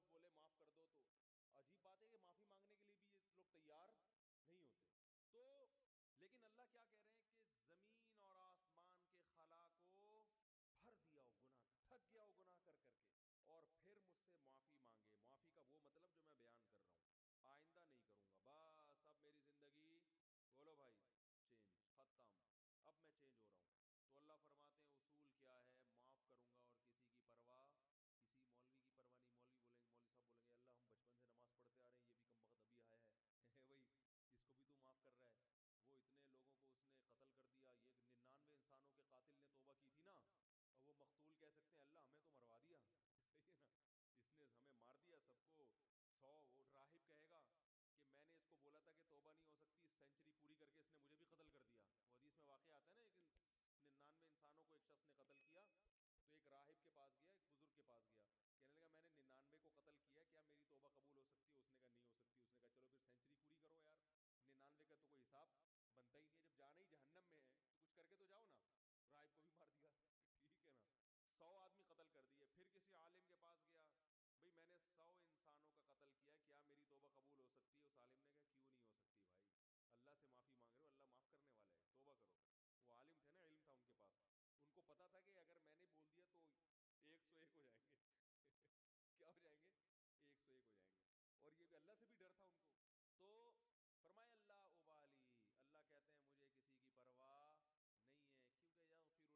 لفظ بولے معاف کر دو تو عجیب بات ہے کہ معافی مانگنے کے لیے بھی یہ لوگ تیار نہیں ہوتے. تو لیکن اللہ کیا کہہ رہے ہیں کہ زمین اور آسمان کے خلا کو بھر دیا ہو گناہ، تھک گیا ہو گناہ کر کر کے، اور پھر مجھ سے معافی مانگے. معافی کا وہ مطلب جو میں بیان کر رہا ہوں، آئندہ نہیں کروں گا، بس اب میری زندگی بولو بھائی چینج، ختم، اب میں چینج ہو رہا ہوں. تو اللہ فرماتے ہیں اصول کیا ہے، معاف کروں گا اور کسی کی پرواہ، کسی مولوی کی پرواہ نہیں. مولوی بولیں گے، مولوی صاحب بولیں گے اللہ ہم بچپن سے نماز پڑھتے آ رہے ہیں، یہ بھی کم وقت ابھی آیا ہے بھائی اس کو بھی تو معاف کر رہا ہے. وہ اتنے لوگوں کو اس نے قتل کر دیا، یہ 99 انسانوں کے قاتل نے توبہ کی تھی نا، اور وہ مقتول کہہ سکتے ہیں اللہ ہمیں تو مروا دیا. صحیح ہے نا، اس نے ہمیں مار دیا سب کو. 100 وہ راہب کہے گا کہ میں نے اس کو بولا تھا کہ توبہ نہیں ہو سکتی، سینچری پوری کر کے اس نے مجھے بھی قتل کر دیا. وہ حدیث میں واقعہ آتا ہے نا، ایک 99 انسانوں کو ایک شخص نے قتل کیا، تو ایک راہب کے پاس گیا، ایک بزرگ کے پاس گیا، کہنے لگا میں نے 99 کو قتل کیا، کیا میری توبہ قبول ہو سکتی ہے؟ اس نے کہا نہیں ہو سکتی. اس نے کہا چلو پھر سینچری پوری کرو یار، 99 کا تو کوئی حساب بنتا ہی نہیں ہے، جب جانا ہی جہنم میں ہے تو کچھ کر کے تو جاؤ نا. راہب کو بھی مار دیا ٹھیک ہے نا، 100 آدمی قتل کر دیے. پھر کسی عالم کے پاس گیا، بھئی میں نے 100 انسانوں کا قتل کیا، کیا میری توبہ قبول ہو سکتی ہے؟ اس عالم نے کہا کیوں نہیں ہو سکتی بھائی، اللہ سے معافی مانگ رہے ہو، اللہ معاف کرنے والا ہے، توبہ کرو. وہ عالم تھے نا، علم تھا ان کے پاس،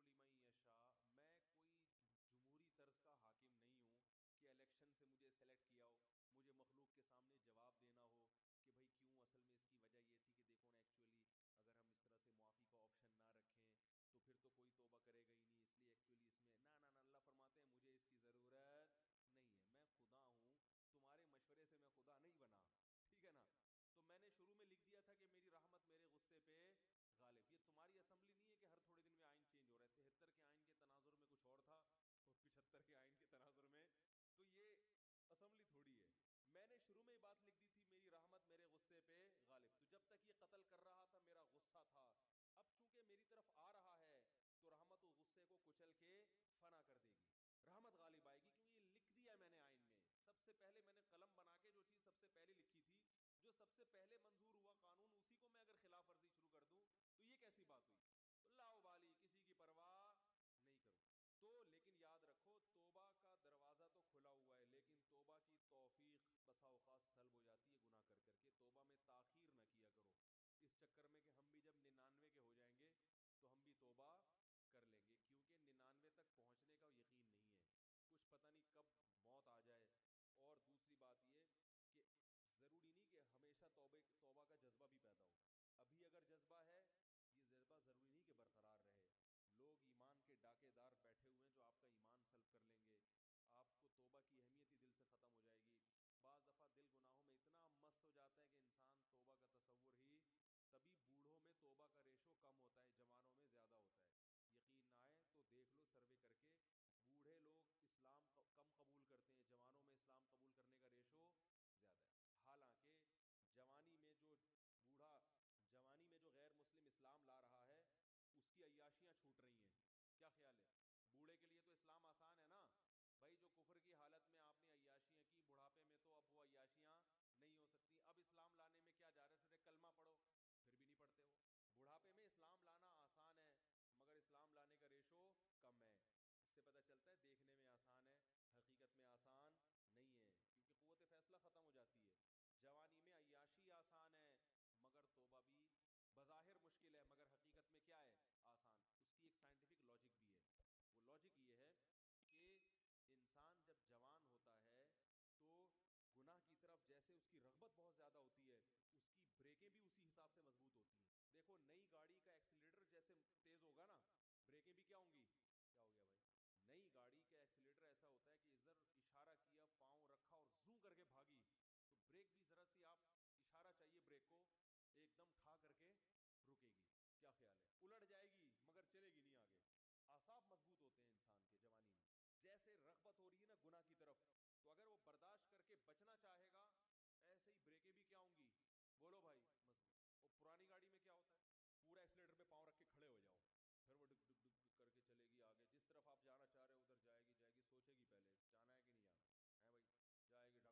ان کو پتا تھا کہ اگر میں نے بول دیا تو 101 ہو جائیں گے کیا ہو جائیں گے؟ 101 ہو جائیں گے. اور یہ بھی اللہ سے بھی ڈر تھا ان کو. تو فرمایا اللہ ابالی، اللہ کہتے ہیں مجھے کسی کی پرواہ نہیں ہے، کیونکہ یغفر لمن یشاء، میں کوئی جمہوری طرز کا حاکم نہیں ہوں کہ الیکشن سے مجھے سلیکٹ کیا ہو، مجھے مخلوق کے سامنے جواب دینا ہو کہ بھائی کیوں. اصل میں اس کی وجہ یہ تھی کہ دیکھو نا ایکچولی اگر ہم اس طرح سے معافی کا آپشن نہ رکھیں تو پھر تو کوئی توبہ کرے گا ہی نہیں، اس لیے ایکچولی اس میں نہ اللہ فرماتے ہیں مجھے اس کی ضرورت نہیں ہے، میں خدا ہوں، تمہارے مشورے سے میں خدا نہیں بنا. ٹھیک ہے نا. تو میں نے شروع میں لکھ دیا تھا کہ میری رحمت میرے غصے پہ غالب. یہ تمہاری اسمبلی نہیں ہے کہ ہر تھوڑے دن میں آئین چینج ہو رہا ہے. 73 کے آئین کے تناظر میں کچھ اور تھا اور 75 کے آئین کے تناظر میں، تو یہ اسمبلی تھوڑی ہے. میں نے شروع میں ہی بات لکھ دی تھی میری رحمت میرے غصے پہ غالب. تو جب تک یہ قتل کر رہا تھا میرا غصہ تھا، اب چونکہ میری طرف آ رہا ہے تو رحمت و غصے کو کچل کے فنا کر دے گی، رحمت غالب آئے گی. کیونکہ یہ لکھ دیا ہے میں نے آئین میں، سب سے پہلے میں نے قلم بنا کے جو چیز سب سے پہلے لکھی تھی، جو سب سے پہلے منظور ہوا قانون، اسی کو میں اگر خلاف ورزی شروع کر دوں تو یہ کیسی بات ہوئی؟ اللہ ابالی، کسی کی پرواہ نہیں کروں. تو لیکن یاد رکھو توبہ کا دروازہ تو کھلا ہوا ہے، لیکن توبہ کی توفیق بسا اوقات سلب ہو جاتی ہے گناہ کر کر کے. توبہ میں تاخیر نہ کیا کرو اس چکر میں کہ ہم بھی جب 99 کے ہو جائیں گے تو ہم بھی توبہ کر لیں گے، کیونکہ 99 تک پہنچنے کا یقین نہیں ہے، کچھ پتہ نہیں کب موت آ جائے. اور دوسری بات یہ کہ ضروری نہیں کہ ہمیشہ توبہ کا جذبہ بھی پیدا ہو. ابھی اگر جذبہ ہے، یہ جذبہ ضروری نہیں کہ برقرار رہے. لوگ ایمان کے ڈاکے دار بیٹھے ہوئے ہیں جو آپ کا ایمان سلب کر لیں گے، آپ کو توبہ کی اہمیت ہی دل سے ختم ہو جائے گی. بعض دفعہ دل گناہوں میں اتنا مست ہو جاتا ہے کہ انسان توبہ کا تصور ہی، تبھی بوڑھوں میں توبہ کا ریشو کم ہوتا ہے، جوانوں میں زیادہ ہوتا ہے. یقین نہ آئے تو دیکھ لو سروے کر کے، بوڑھے لوگ اسلام کم قبول کرتے ہیں، جوانوں میں اسلام قبول کرنے کا ریشو زیادہ ہے. حالانکہ جوانی میں جو بوڑھا، جوانی میں جو غیر مسلم اسلام لا رہا ہے اس کی عیاشیاں چھوٹ رہی ہیں. کیا خیال ہے؟ بوڑھے کے لیے تو اسلام آسان ہے نا بھائی، جو کفر کی حالت میں آپ نے عیاشیاں کی، بڑھاپے میں تو اب وہ عیاشیاں نہیں ہو سکتی. اب اسلام لانے میں کیا جا رہا ہے؟ صرف کلمہ پڑھو، پھر بھی نہیں پڑھتے ہو. بڑھاپے میں اسلام لانا آسان ہے مگر اسلام لانے کا ریشو کم ہے. اس سے پتہ چلتا ہے دیکھنے میں آسان ہے، حقیقت میں آسان نہیں ہے، کیونکہ قوت فیصلہ ختم ہو جاتی ہے. جوانی میں عیاشی آسان ہے مگر توبہ بھی بظاہر مشکل ہے، مگر حقیقت میں کیا ہے؟ آسان. اس کی ایک سائنٹیفک لاجک بھی ہے. وہ لاجک یہ ہے کہ انسان جب جوان ہوتا ہے تو گناہ کی طرف جیسے اس کی رغبت بہت زیادہ ہوتی ہے، اس کی بریکیں بھی اسی حساب سے مضبوط ہوتی ہیں. دیکھو نئی گاڑی کا ایکسیلیٹر جیسے تیز ہوگا نا، بریکیں بھی کیا ہوں گی؟ کیا ہو گیا بھائی؟ نئی گاڑی کا ایکسیلیٹر ایسا ہوتا ہے کہ ادھر اشارہ کیا، پاؤں رکھا اور زوں کر کے بھاگی، تو بریک بھی ذرا سی آپ اشارہ چاہیے بریک کو، ایک دم ٹھا کر کے رکے گی. کیا خیال ہے؟ الٹ جائے گی مگر چلے گی نہیں آگے. اعصاب مضبوط ہوتے ہیں انسان کے جوانی میں. جیسے رغبت ہو رہی ہے نا گناہ کی طرف، تو اگر وہ برداشت کر کے بچنا چاہے گا، ایسے ہی بریکیں بھی کیا ہوں گی؟ بولو بھائی مضبوط. اور پرانی گاڑی میں کیا ہوتا ہے؟ پورا ایکسیلیٹر پہ پاؤں رکھ کے کھڑے ہو جاؤ، پھر وہ ڈگ ڈگ ڈگ کر کے چلے گی آگے. جس طرف آپ جانا چاہ رہے ہو ادھر جائے گی، جائے گی، سوچے گی پہلے جانا ہے کہ نہیں جانا ہے بھائی، جائے گی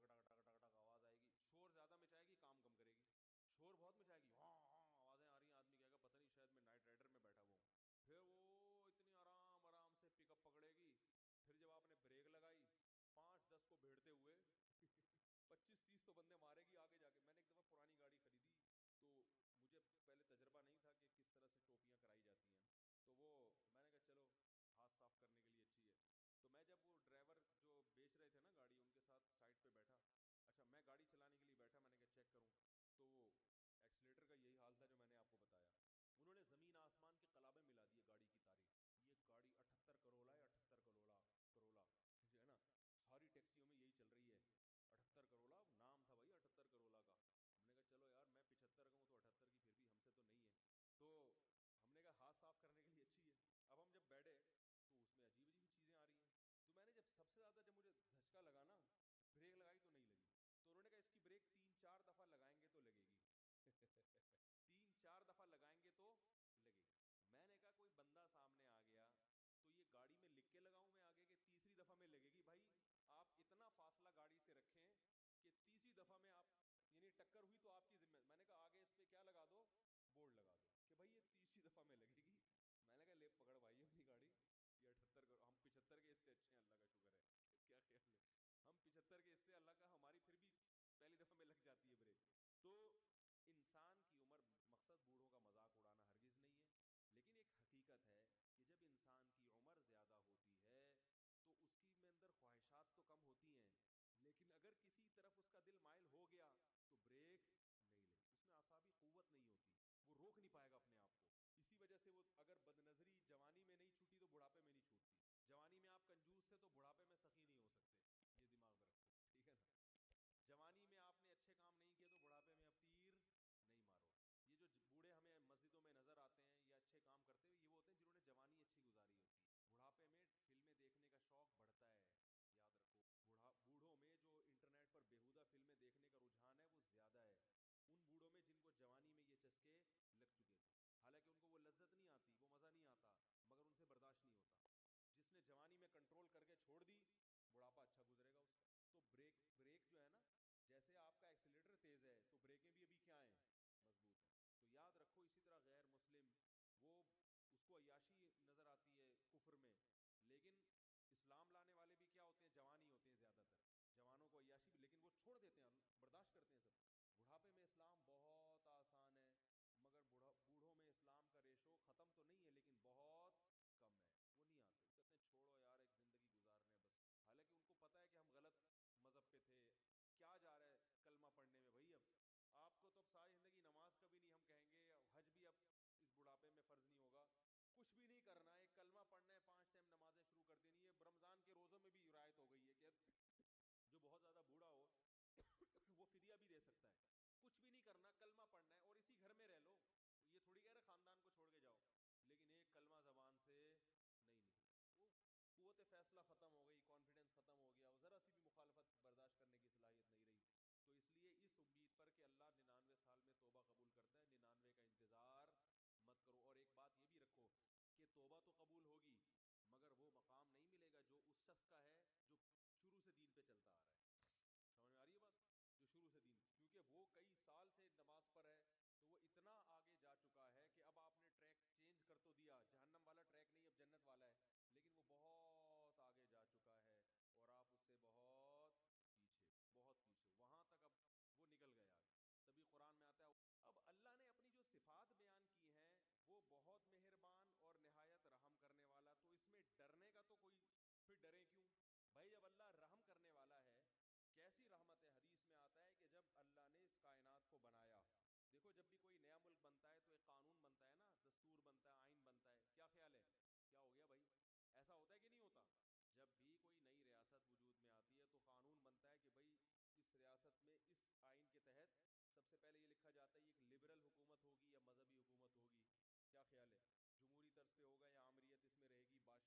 تو انسان کی عمر، مقصد بوڑھوں کا مذاق اڑانا ہرگز نہیں ہے، لیکن ایک حقیقت ہے کہ جب انسان کی عمر زیادہ ہوتی ہے تو اس کی میں اندر خواہشات تو کم ہوتی ہیں، لیکن اگر کسی طرف اس کا دل مائل ہو گیا تو بریک نہیں لے، اس میں اعصابی قوت نہیں ہوتی، وہ روک نہیں پائے گا اپنے آپ کو. اسی وجہ سے وہ اگر بد نظری جوانی میں نہیں چھوٹی تو بڑھاپے میں نہیں چھوٹتی. جوانی میں آپ کنجوس تھے تو بڑھاپے میں سخی نہیں ہو سکتے، یہ دماغ میں رکھو، ٹھیک ہے نا. جوانی میں آپ نے اچھے کام نہیں کیے تو بڑھاپے میں اب تیر نہیں مارو. یہ جو بوڑھے ہمیں مسجدوں میں نظر آتے ہیں یا اچھے کام کرتے ہوئے، یہ وہ ہوتے ہیں جنہوں نے جوانی اچھی گزاری ہوتی ہے. بڑھاپے میں فلمیں دیکھنے کا شوق بڑھتا ہے، یاد رکھو. بوڑھوں میں جو انٹرنیٹ پر بیہودہ فلمیں دیکھنے کا رجحان ہے وہ زیادہ ہے ان بوڑھوں میں جن کو جوانی میں یہ چسکے لگ چکے تھے. حالانکہ ان کو وہ لذت نہیں آتی، وہ مزہ نہیں آتا، مگر ان سے برداشت نہیں ہوتا. جس نے جوانی میں کنٹرول کر کے چھوڑ دی، بڑھاپا اچھا گزرے گا اس کا. تو بریک جو ہے نا، جیسے آپ کا ایکسیلیٹر تیز ہے تو بریکیں بھی ابھی کیا ہیں، مضبوط ہیں. تو یاد رکھو. اسی طرح غیر مسلم، وہ اس کو عیاشی نظر آتی ہے کفر میں، لیکن اسلام لانے والے بھی کیا ہوتے ہیں، جوان ہی ہوتے ہیں زیادہ تر. جوانوں کو عیاشی بھی، لیکن وہ چھوڑ دیتے ہیں، برداشت کرتے ہیں سب. بڑھاپے میں اسلام بہت آسان ہے، مگر بوڑھوں میں اسلام کا ریشو ختم تو نہیں ہے لیکن بہت کم ہے. وہ نہیں آتے، وہ کہتے ہیں چھوڑو یار، ایک زندگی گزارنے بس. حالانکہ ان کو پتا ہے کہ ہم غلط مذہب پہ تھے. کیا جا رہا ہے کلمہ پڑھنے میں بھائی؟ اب آپ کو تو اب ساری زندگی نماز کبھی نہیں، ہم کہیں گے حج بھی اب اس بڑھاپے میں فرض نہیں ہوگا. کچھ بھی نہیں کرنا ہے، ایک کلمہ پڑھنا ہے، 5 ٹائم نمازیں شروع کر دینی ہے. رمضان کے روزوں میں بھی رعایت ہو گئی ہے کہ جو بہت زیادہ بوڑھا ہو وہ فدیہ بھی دے سکتا ہے. کچھ بھی نہیں کرنا، کلمہ پڑھنا ہے اور اسی گھر میں رہ لو. یہ تھوڑی کہہ رہے خاندان کو چھوڑ کے جاؤ، لیکن ایک کلمہ زبان سے نہیں نکلے. وہ قوت فیصلہ ختم ہو گئی، کانفیڈنس ختم ہو گیا، ذرا سی بھی مخالفت برداشت کرنے کی صلاحیت نہیں رہی. تو اس لیے اس امید پر کہ اللہ 99 سال میں توبہ قبول کرتا ہے، 99 کا انتظار مت کرو. اور ایک بات یہ بھی رکھو کہ توبہ تو قبول ہوگی مگر وہ مقام نہیں ملے گا جو اس شخص کا ہے جو شروع سے دین پہ چلتا آ رہا ہے. سمجھ میں آ رہی ہے بات؟ جو شروع سے دین، کیونکہ وہ کئی سال سے نماز پر ہے تو وہ اتنا آگے جا چکا ہے کہ اب آپ نے ٹریک چینج کر تو دیا، جہنم والا ٹریک نہیں اب جنت والا ہے، لیکن وہ بہت آگے جا چکا ہے اور آپ اس سے بہت پیچھے، بہت پیچھے.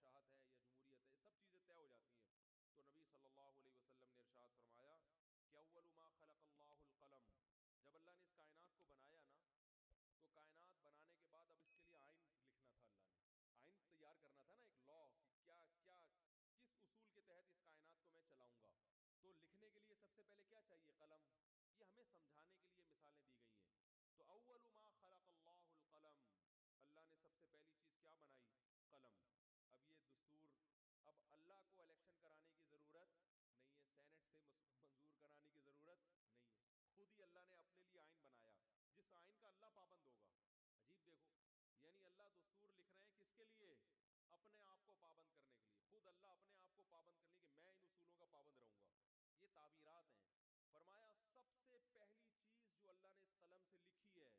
وہاں تک اب وہ نکل گیا. تبھی قرآن میں آتا ہے اب اللہ نے اپنی جو صفات بیان کی ہیں وہ بہت مہربان اور نہایت رحم کرنے والا. تو اس میں ڈرنے کا تو کوئی، پھر ڈرے کیوں بھائی؟ جب اللہ رحم کرنے والا ہے، کیسی رحمت ہے؟ حدیث میں آتا ہے کہ جب اللہ نے اس کائنات کو بنایا، دیکھو جب بھی کوئی نیا ملک بنتا ہے تو ایک قانون بنتا ہے نا، دستور بنتا ہے، آئین بنتا ہے. کیا خیال ہے؟ کیا ہو گیا بھائی؟ ایسا ہوتا ہے کہ نہیں ہوتا؟ جب بھی کوئی نئی ریاست وجود میں آتی ہے تو قانون بنتا ہے کہ بھائی اس ریاست میں اس آئین کے تحت سب سے پہلے یہ لکھا جاتا ہے یہ ایک لبرل حکومت ہوگی یا مذہبی حکومت ہوگی. کیا خیال ہے؟ جمہوری طرز پہ ہوگا یا آمریت اس میں رہے گی، بادشاہت ہے یا جمہوریت ہے، سب چیزیں طے ہو جاتی ہیں. تو نبی صلی اللہ علیہ وسلم نے ارشاد فرمایا کہ اول ما خلق اللہ القلم. جب اللہ نے اس کائنات کو بنایا نا، تو کائنات بنانے کے بعد اب اس کے لیے آئین لکھنا تھا. اللہ نے آئین تیار کرنا تھا نا، ایک لا، کہ کیا کیا کس اصول کے تحت اس کائنات کو میں چلاؤں گا. تو لکھنے کے لیے سب سے پہلے کیا چاہیے؟ قلم. یہ ہمیں سمجھانے کے لیے مثالیں دی گئی ہیں. تو اول ما خلق اللہ القلم، اللہ نے سب سے پہلی چیز کیا بنائی؟ قلم. اب یہ دستور، اب اللہ کو الیکشن کرانے کی ضرورت نہیں ہے، سینٹ سے منظور کرانے کی ضرورت نہیں ہے، خود ہی اللہ نے اپنے لیے آئین بنایا جس آئین کا اللہ پابند ہوگا. عجیب دیکھو، یعنی اللہ دستور لکھ رہے ہیں کس کے لیے؟ اپنے آپ کو پابند کرنے کے لیے. خود اللہ اپنے آپ کو پابند کرنے کے لیے کہ میں ان اصولوں کا پابند رہوں گا. یہ تعبیرات ہیں. فرمایا سب سے پہلی چیز جو اللہ نے اس قلم سے لکھی ہے،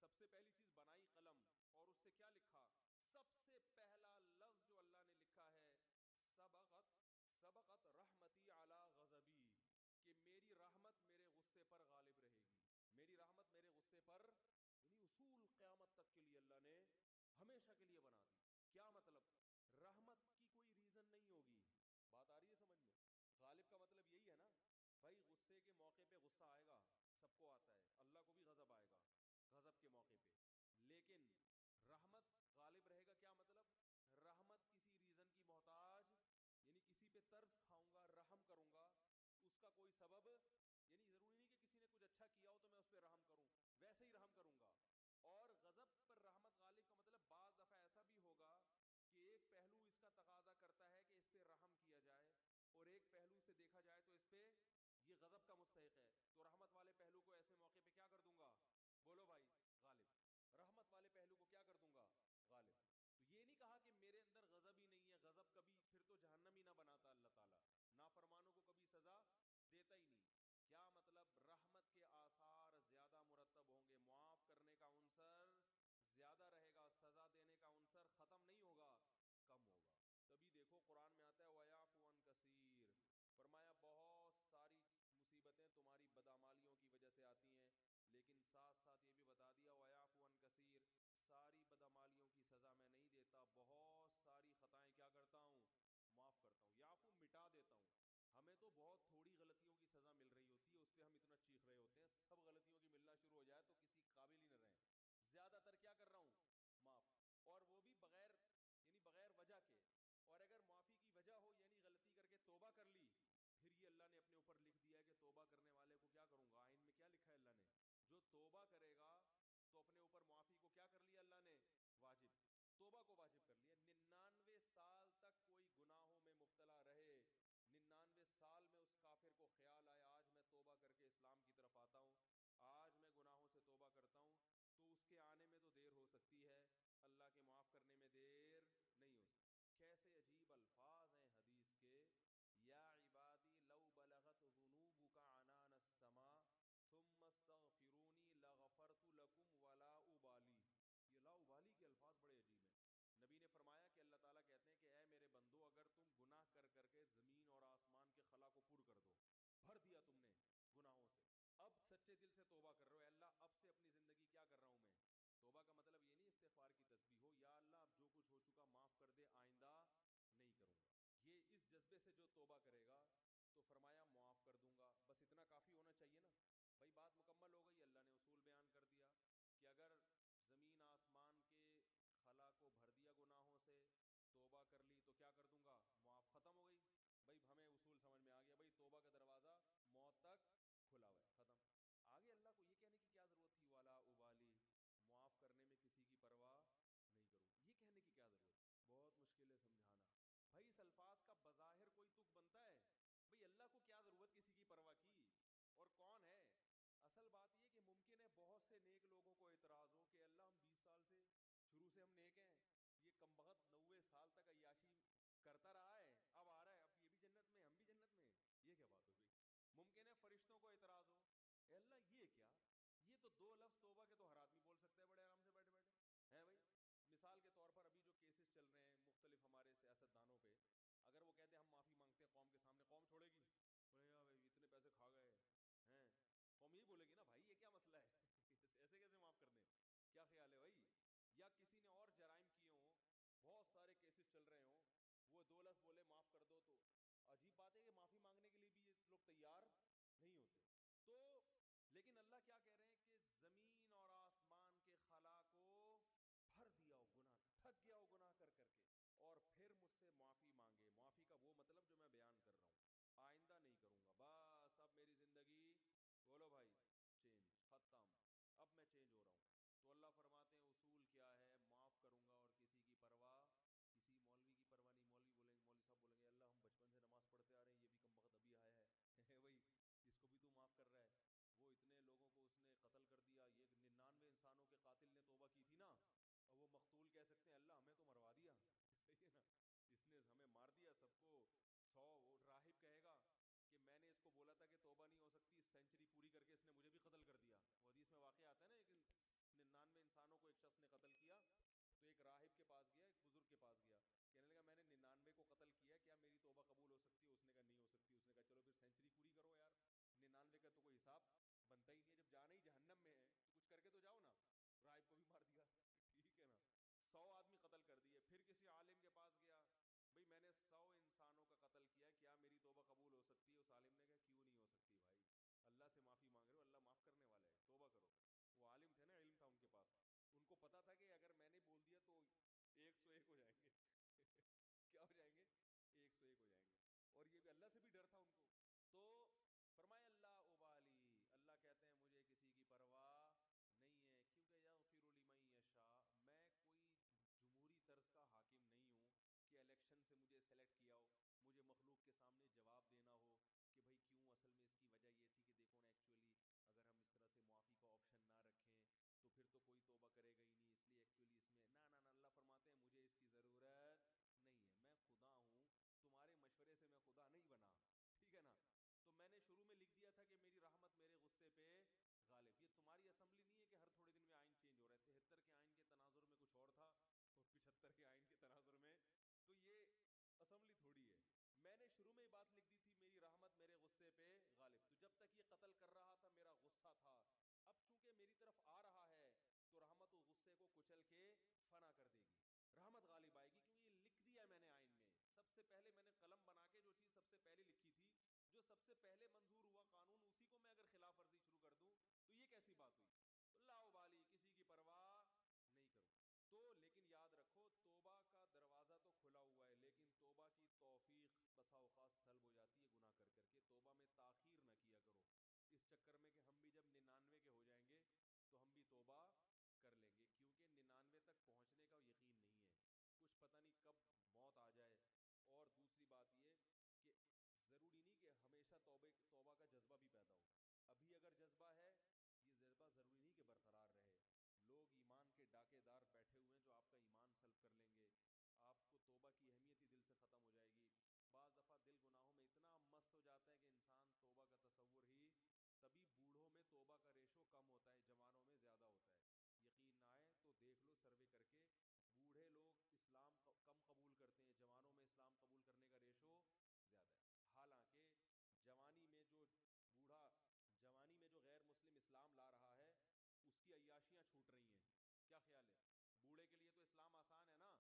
سب سے پہلی چیز بنائی قلم، اور اس سے کیا لکھا؟ سب سے پہلا لفظ جو اللہ نے لکھا ہے سبقت رحمتی علی غضبی، کہ میری رحمت میرے غصے پر غالب رہے گی. میری رحمت میرے غصے پر، یعنی اصول قیامت تک کے لیے اللہ نے ہمیشہ کے لیے بنا دی. کیا مطلب؟ رحمت کی کوئی ریزن نہیں ہوگی. بات آ رہی ہے سمجھ میں؟ غالب کا مطلب یہی ہے نا بھائی، غصے کے موقع پہ غصہ آئے گا، سب کو آتا ہے، اللہ کو بھی غضب آئے گا غضب کے موقع پہ، لیکن رحمت غالب رہے گا. کیا مطلب؟ رحمت کسی ریزن کی محتاج، یعنی کسی پہ ترس کھاؤں گا، رحم کروں گا، اس کا کوئی سبب، یعنی ضروری نہیں کہ کسی نے کچھ اچھا کیا ہو تو میں اس پہ رحم کروں، ویسے ہی رحم کروں گا. اور غضب پر رحمت غالب کا مطلب بعض دفعہ ایسا بھی ہوگا کہ ایک پہلو اس کا تقاضا کرتا ہے کہ اس پہ رحم کیا جائے، اور ایک پہلو سے دیکھا جائے تو اس پہ یہ غضب کا مستحق ہے، تو رحمت والے پہلو کو ایسے موقع پہ کیا کر دو تو بہت تھوڑی غلطیوں کی سزا مل رہی ہوتی ہے، اس پہ ہم اتنا چیخ رہے ہوتے ہیں، سب غلطیوں کی ملنا شروع ہو جائے تو کسی قابل ہی نہ رہیں. زیادہ تر کیا کر رہا ہوں؟ معاف، اور وہ بھی بغیر یعنی بغیر وجہ کے. اور اگر معافی کی وجہ ہو یعنی غلطی کر کے توبہ کر لی، پھر یہ اللہ نے اپنے اوپر لکھ دیا ہے کہ توبہ کرنے والے کو کیا کروں گا. آئین میں کیا لکھا ہے اللہ نے؟ جو توبہ کرے گا تو اپنے اوپر معافی کو کیا کر لیا اللہ نے؟ واجب. توبہ کو واجب کر لیا. 99 سال تک کوئی گناہوں میں مبتلا رہے، 99 سال میں اس کافر کو خیال آیا آج میں توبہ کر کے اسلام کی طرف آتا ہوں، آج میں گناہوں سے توبہ کرتا ہوں، تو اس کے آنے میں تو دیر ہو سکتی ہے، اللہ کے معاف کرنے میں دیر نہیں ہو سکتی. کیسے عجیب الفاظ ہیں حدیث کے. یا عبادی لو بلغت ذنوبک عنان السماء ثم استغفرونی لغفرت لکم ولا ابالی. یہ لا ابالی کے الفاظ بڑے عجیب ہیں. نبی نے فرمایا کہ اللہ تعالیٰ کہتے ہیں کہ اے میرے بندو، اگر تم گناہ کر کر کے زمین اور آسمان کے خلا کو پر کر دو، بھر دیا تم نے گناہوں سے، اب سچے دل سے توبہ کر رہے ہو، اے اللہ اب سے اپنی زندگی کیا کر رہا ہوں میں. توبہ کا مطلب یہ نہیں استغفار کی تسبیح ہو، یا اللہ اب جو کچھ ہو چکا معاف کر دے، آئندہ نہیں کروں گا. یہ اس جذبے سے جو توبہ کرے گا تو فرمایا معاف کر دوں گا. بس اتنا کافی ہونا چاہیے نا بھائی. بات مکمل ہو گئی. اللہ نے اصول بیان کر دیا کہ اگر زمین آسمان کے خلا کو بھر دیا گناہوں سے، توبہ کر لی تو کیا کر دوں گا؟ معاف. ختم ہو گئی بھائی. ہمیں اصول سمجھ میں آ گیا بھائی. توبہ کا دروازہ موت تک کھلا ہوا ہے، ختم. آگے اللہ کو یہ کہنے کی کیا ضرورت تھی والا ابالی، معاف کرنے میں کسی کی پرواہ نہیں کروں، یہ کہنے کی کیا ضرورت؟ بہت مشکل ہے سمجھانا بھائی. اس الفاظ کا بظاہر کوئی تک بنتا ہے بھئی اللہ کو کیا ضرورت کسی کی پرواہ کی، اور کون ہے؟ اصل بات یہ کہ ممکن ہے بہت سے نیک لوگوں کو اعتراض ہو کہ اللہ ہم 20 سال سے شروع سے ہم نیک ہیں، یہ کمبخت 90 سال تک عیاشی کرتا رہا ہے، اب آ رہا ہے اب یہ بھی جنت میں ہم بھی جنت میں، یہ کیا بات ہو گئی؟ ممکن ہے فرشتوں کو اعتراض ہو، اے اللہ یہ کیا، یہ تو 2 لفظ توبہ کے تو ہر آدمی بول سکتا ہے بڑے آرام سے بیٹھے بیٹھے ہیں بھائی. مثال کے طور پر ابھی جو کیسز چل رہے ہیں مختلف ہمارے سیاست دانوں پہ، اگر وہ کہتے ہیں ہم معافی مانگتے ہیں قوم کے سامنے، قوم چھوڑے گی؟ بولے یار بھائی اتنے پیسے کھا گئے ہیں، قوم یہی بولے گی نا بھائی یہ کیا مسئلہ ہے ایسے کیسے معاف کر دیں؟ کیا خیال ہے بھائی؟ یا کسی نے اور جرائم کیے ہوں، بہت سارے کیسز چل رہے ہوں، وہ 2 لفظ بولے معاف کر دو، تو عجیب بات ہے کہ معافی مانگنے کے لیے بھی یہ لوگ تیار نہیں ہوتے. تو لیکن اللہ کیا کہہ رہے ہیں کہ زمین اور آسمان کے خلا کو بھر دیا ہو گناہ، تھک گیا ہو گناہ کر کر کے، اور پھر مجھ سے معافی مانگے. معافی کا وہ مطلب جو میں بیان کر رہا ہوں، آئندہ نہیں کروں گا، بس اب میری زندگی بولو بھائی چینج، ختم، اب میں چینج ہو رہا ہوں. تو اللہ فرماتے ہیں اصول کیا ہے؟ معاف کروں گا اور کسی کی پرواہ، کسی مولوی کی پرواہ نہیں. مولوی بولیں گے، مولوی صاحب بولیں گے اللہ ہم بچپن سے نماز پڑھتے آ رہے ہیں، یہ بھی کم وقت ابھی آیا ہے بھائی اس کو بھی تو معاف کر رہا ہے، وہ اتنے لوگوں کو اس نے قتل کر دیا، یہ 99 انسانوں کے قاتل نے توبہ کی تھی نا، اور وہ مقتول کہہ سکتے ہیں اللہ ہمیں تو مروا دیا صحیح ہے نا، اس نے ہمیں مار دیا سب کو. 100 راہب کہے گا کہ میں نے اس کو بولا تھا کہ توبہ نہیں ہو سکتی، سینچری پوری کر کے اس نے مجھے بھی قتل کر دیا. وہ حدیث میں واقعہ آتا ہے نا، ایک 99 انسانوں کو ایک شخص نے قتل کیا، تو ایک راہب کے پاس گیا، ایک بزرگ کے پاس گیا، کہنے لگا میں نے 99 کو قتل کیا، کیا میری توبہ قبول ہو سکتی ہے؟ اس نے کہا نہیں ہو سکتی. اس نے کہا چلو پھر سینچری پوری کرو یار، 99 کا تو کوئی حساب بنتا ہی نہیں ہے، جب جانا ہی جہنم میں ہے تو کچھ کر کے تو جاؤ نا. راہب کو بھی مار دیا ٹھیک ہے نا، 100 آدمی قتل کر دیے. پھر کسی عالم کے پاس گیا، بھئی میں نے 100 انسانوں کا قتل کیا، کیا میری توبہ قبول ہو سکتی ہے؟ اس عالم نے کہا کیوں نہیں ہو سکتی بھائی، اللہ سے معافی مانگ رہے ہو، اللہ معاف کرنے والا ہے، توبہ کرو. وہ عالم تھے نا، علم تھا ان کے پاس، ان کو پتا تھا کہ اگر میں نے بتاتا ہے کہ انسان توبہ کا تصور ہی تبھی بوڑھوں میں توبہ کا ریشو کم ہوتا ہے، جوانوں میں زیادہ ہوتا ہے. یقین نہ آئے تو دیکھ لو سروے کر کے، بوڑھے لوگ اسلام کم قبول کرتے ہیں، جوانوں میں اسلام قبول کرنے کا ریشو زیادہ ہے. حالانکہ جوانی میں جو غیر مسلم اسلام لا رہا ہے اس کی عیاشیاں چھوٹ رہی ہیں. کیا خیال ہے؟ بوڑھے کے لیے تو اسلام آسان ہے نا،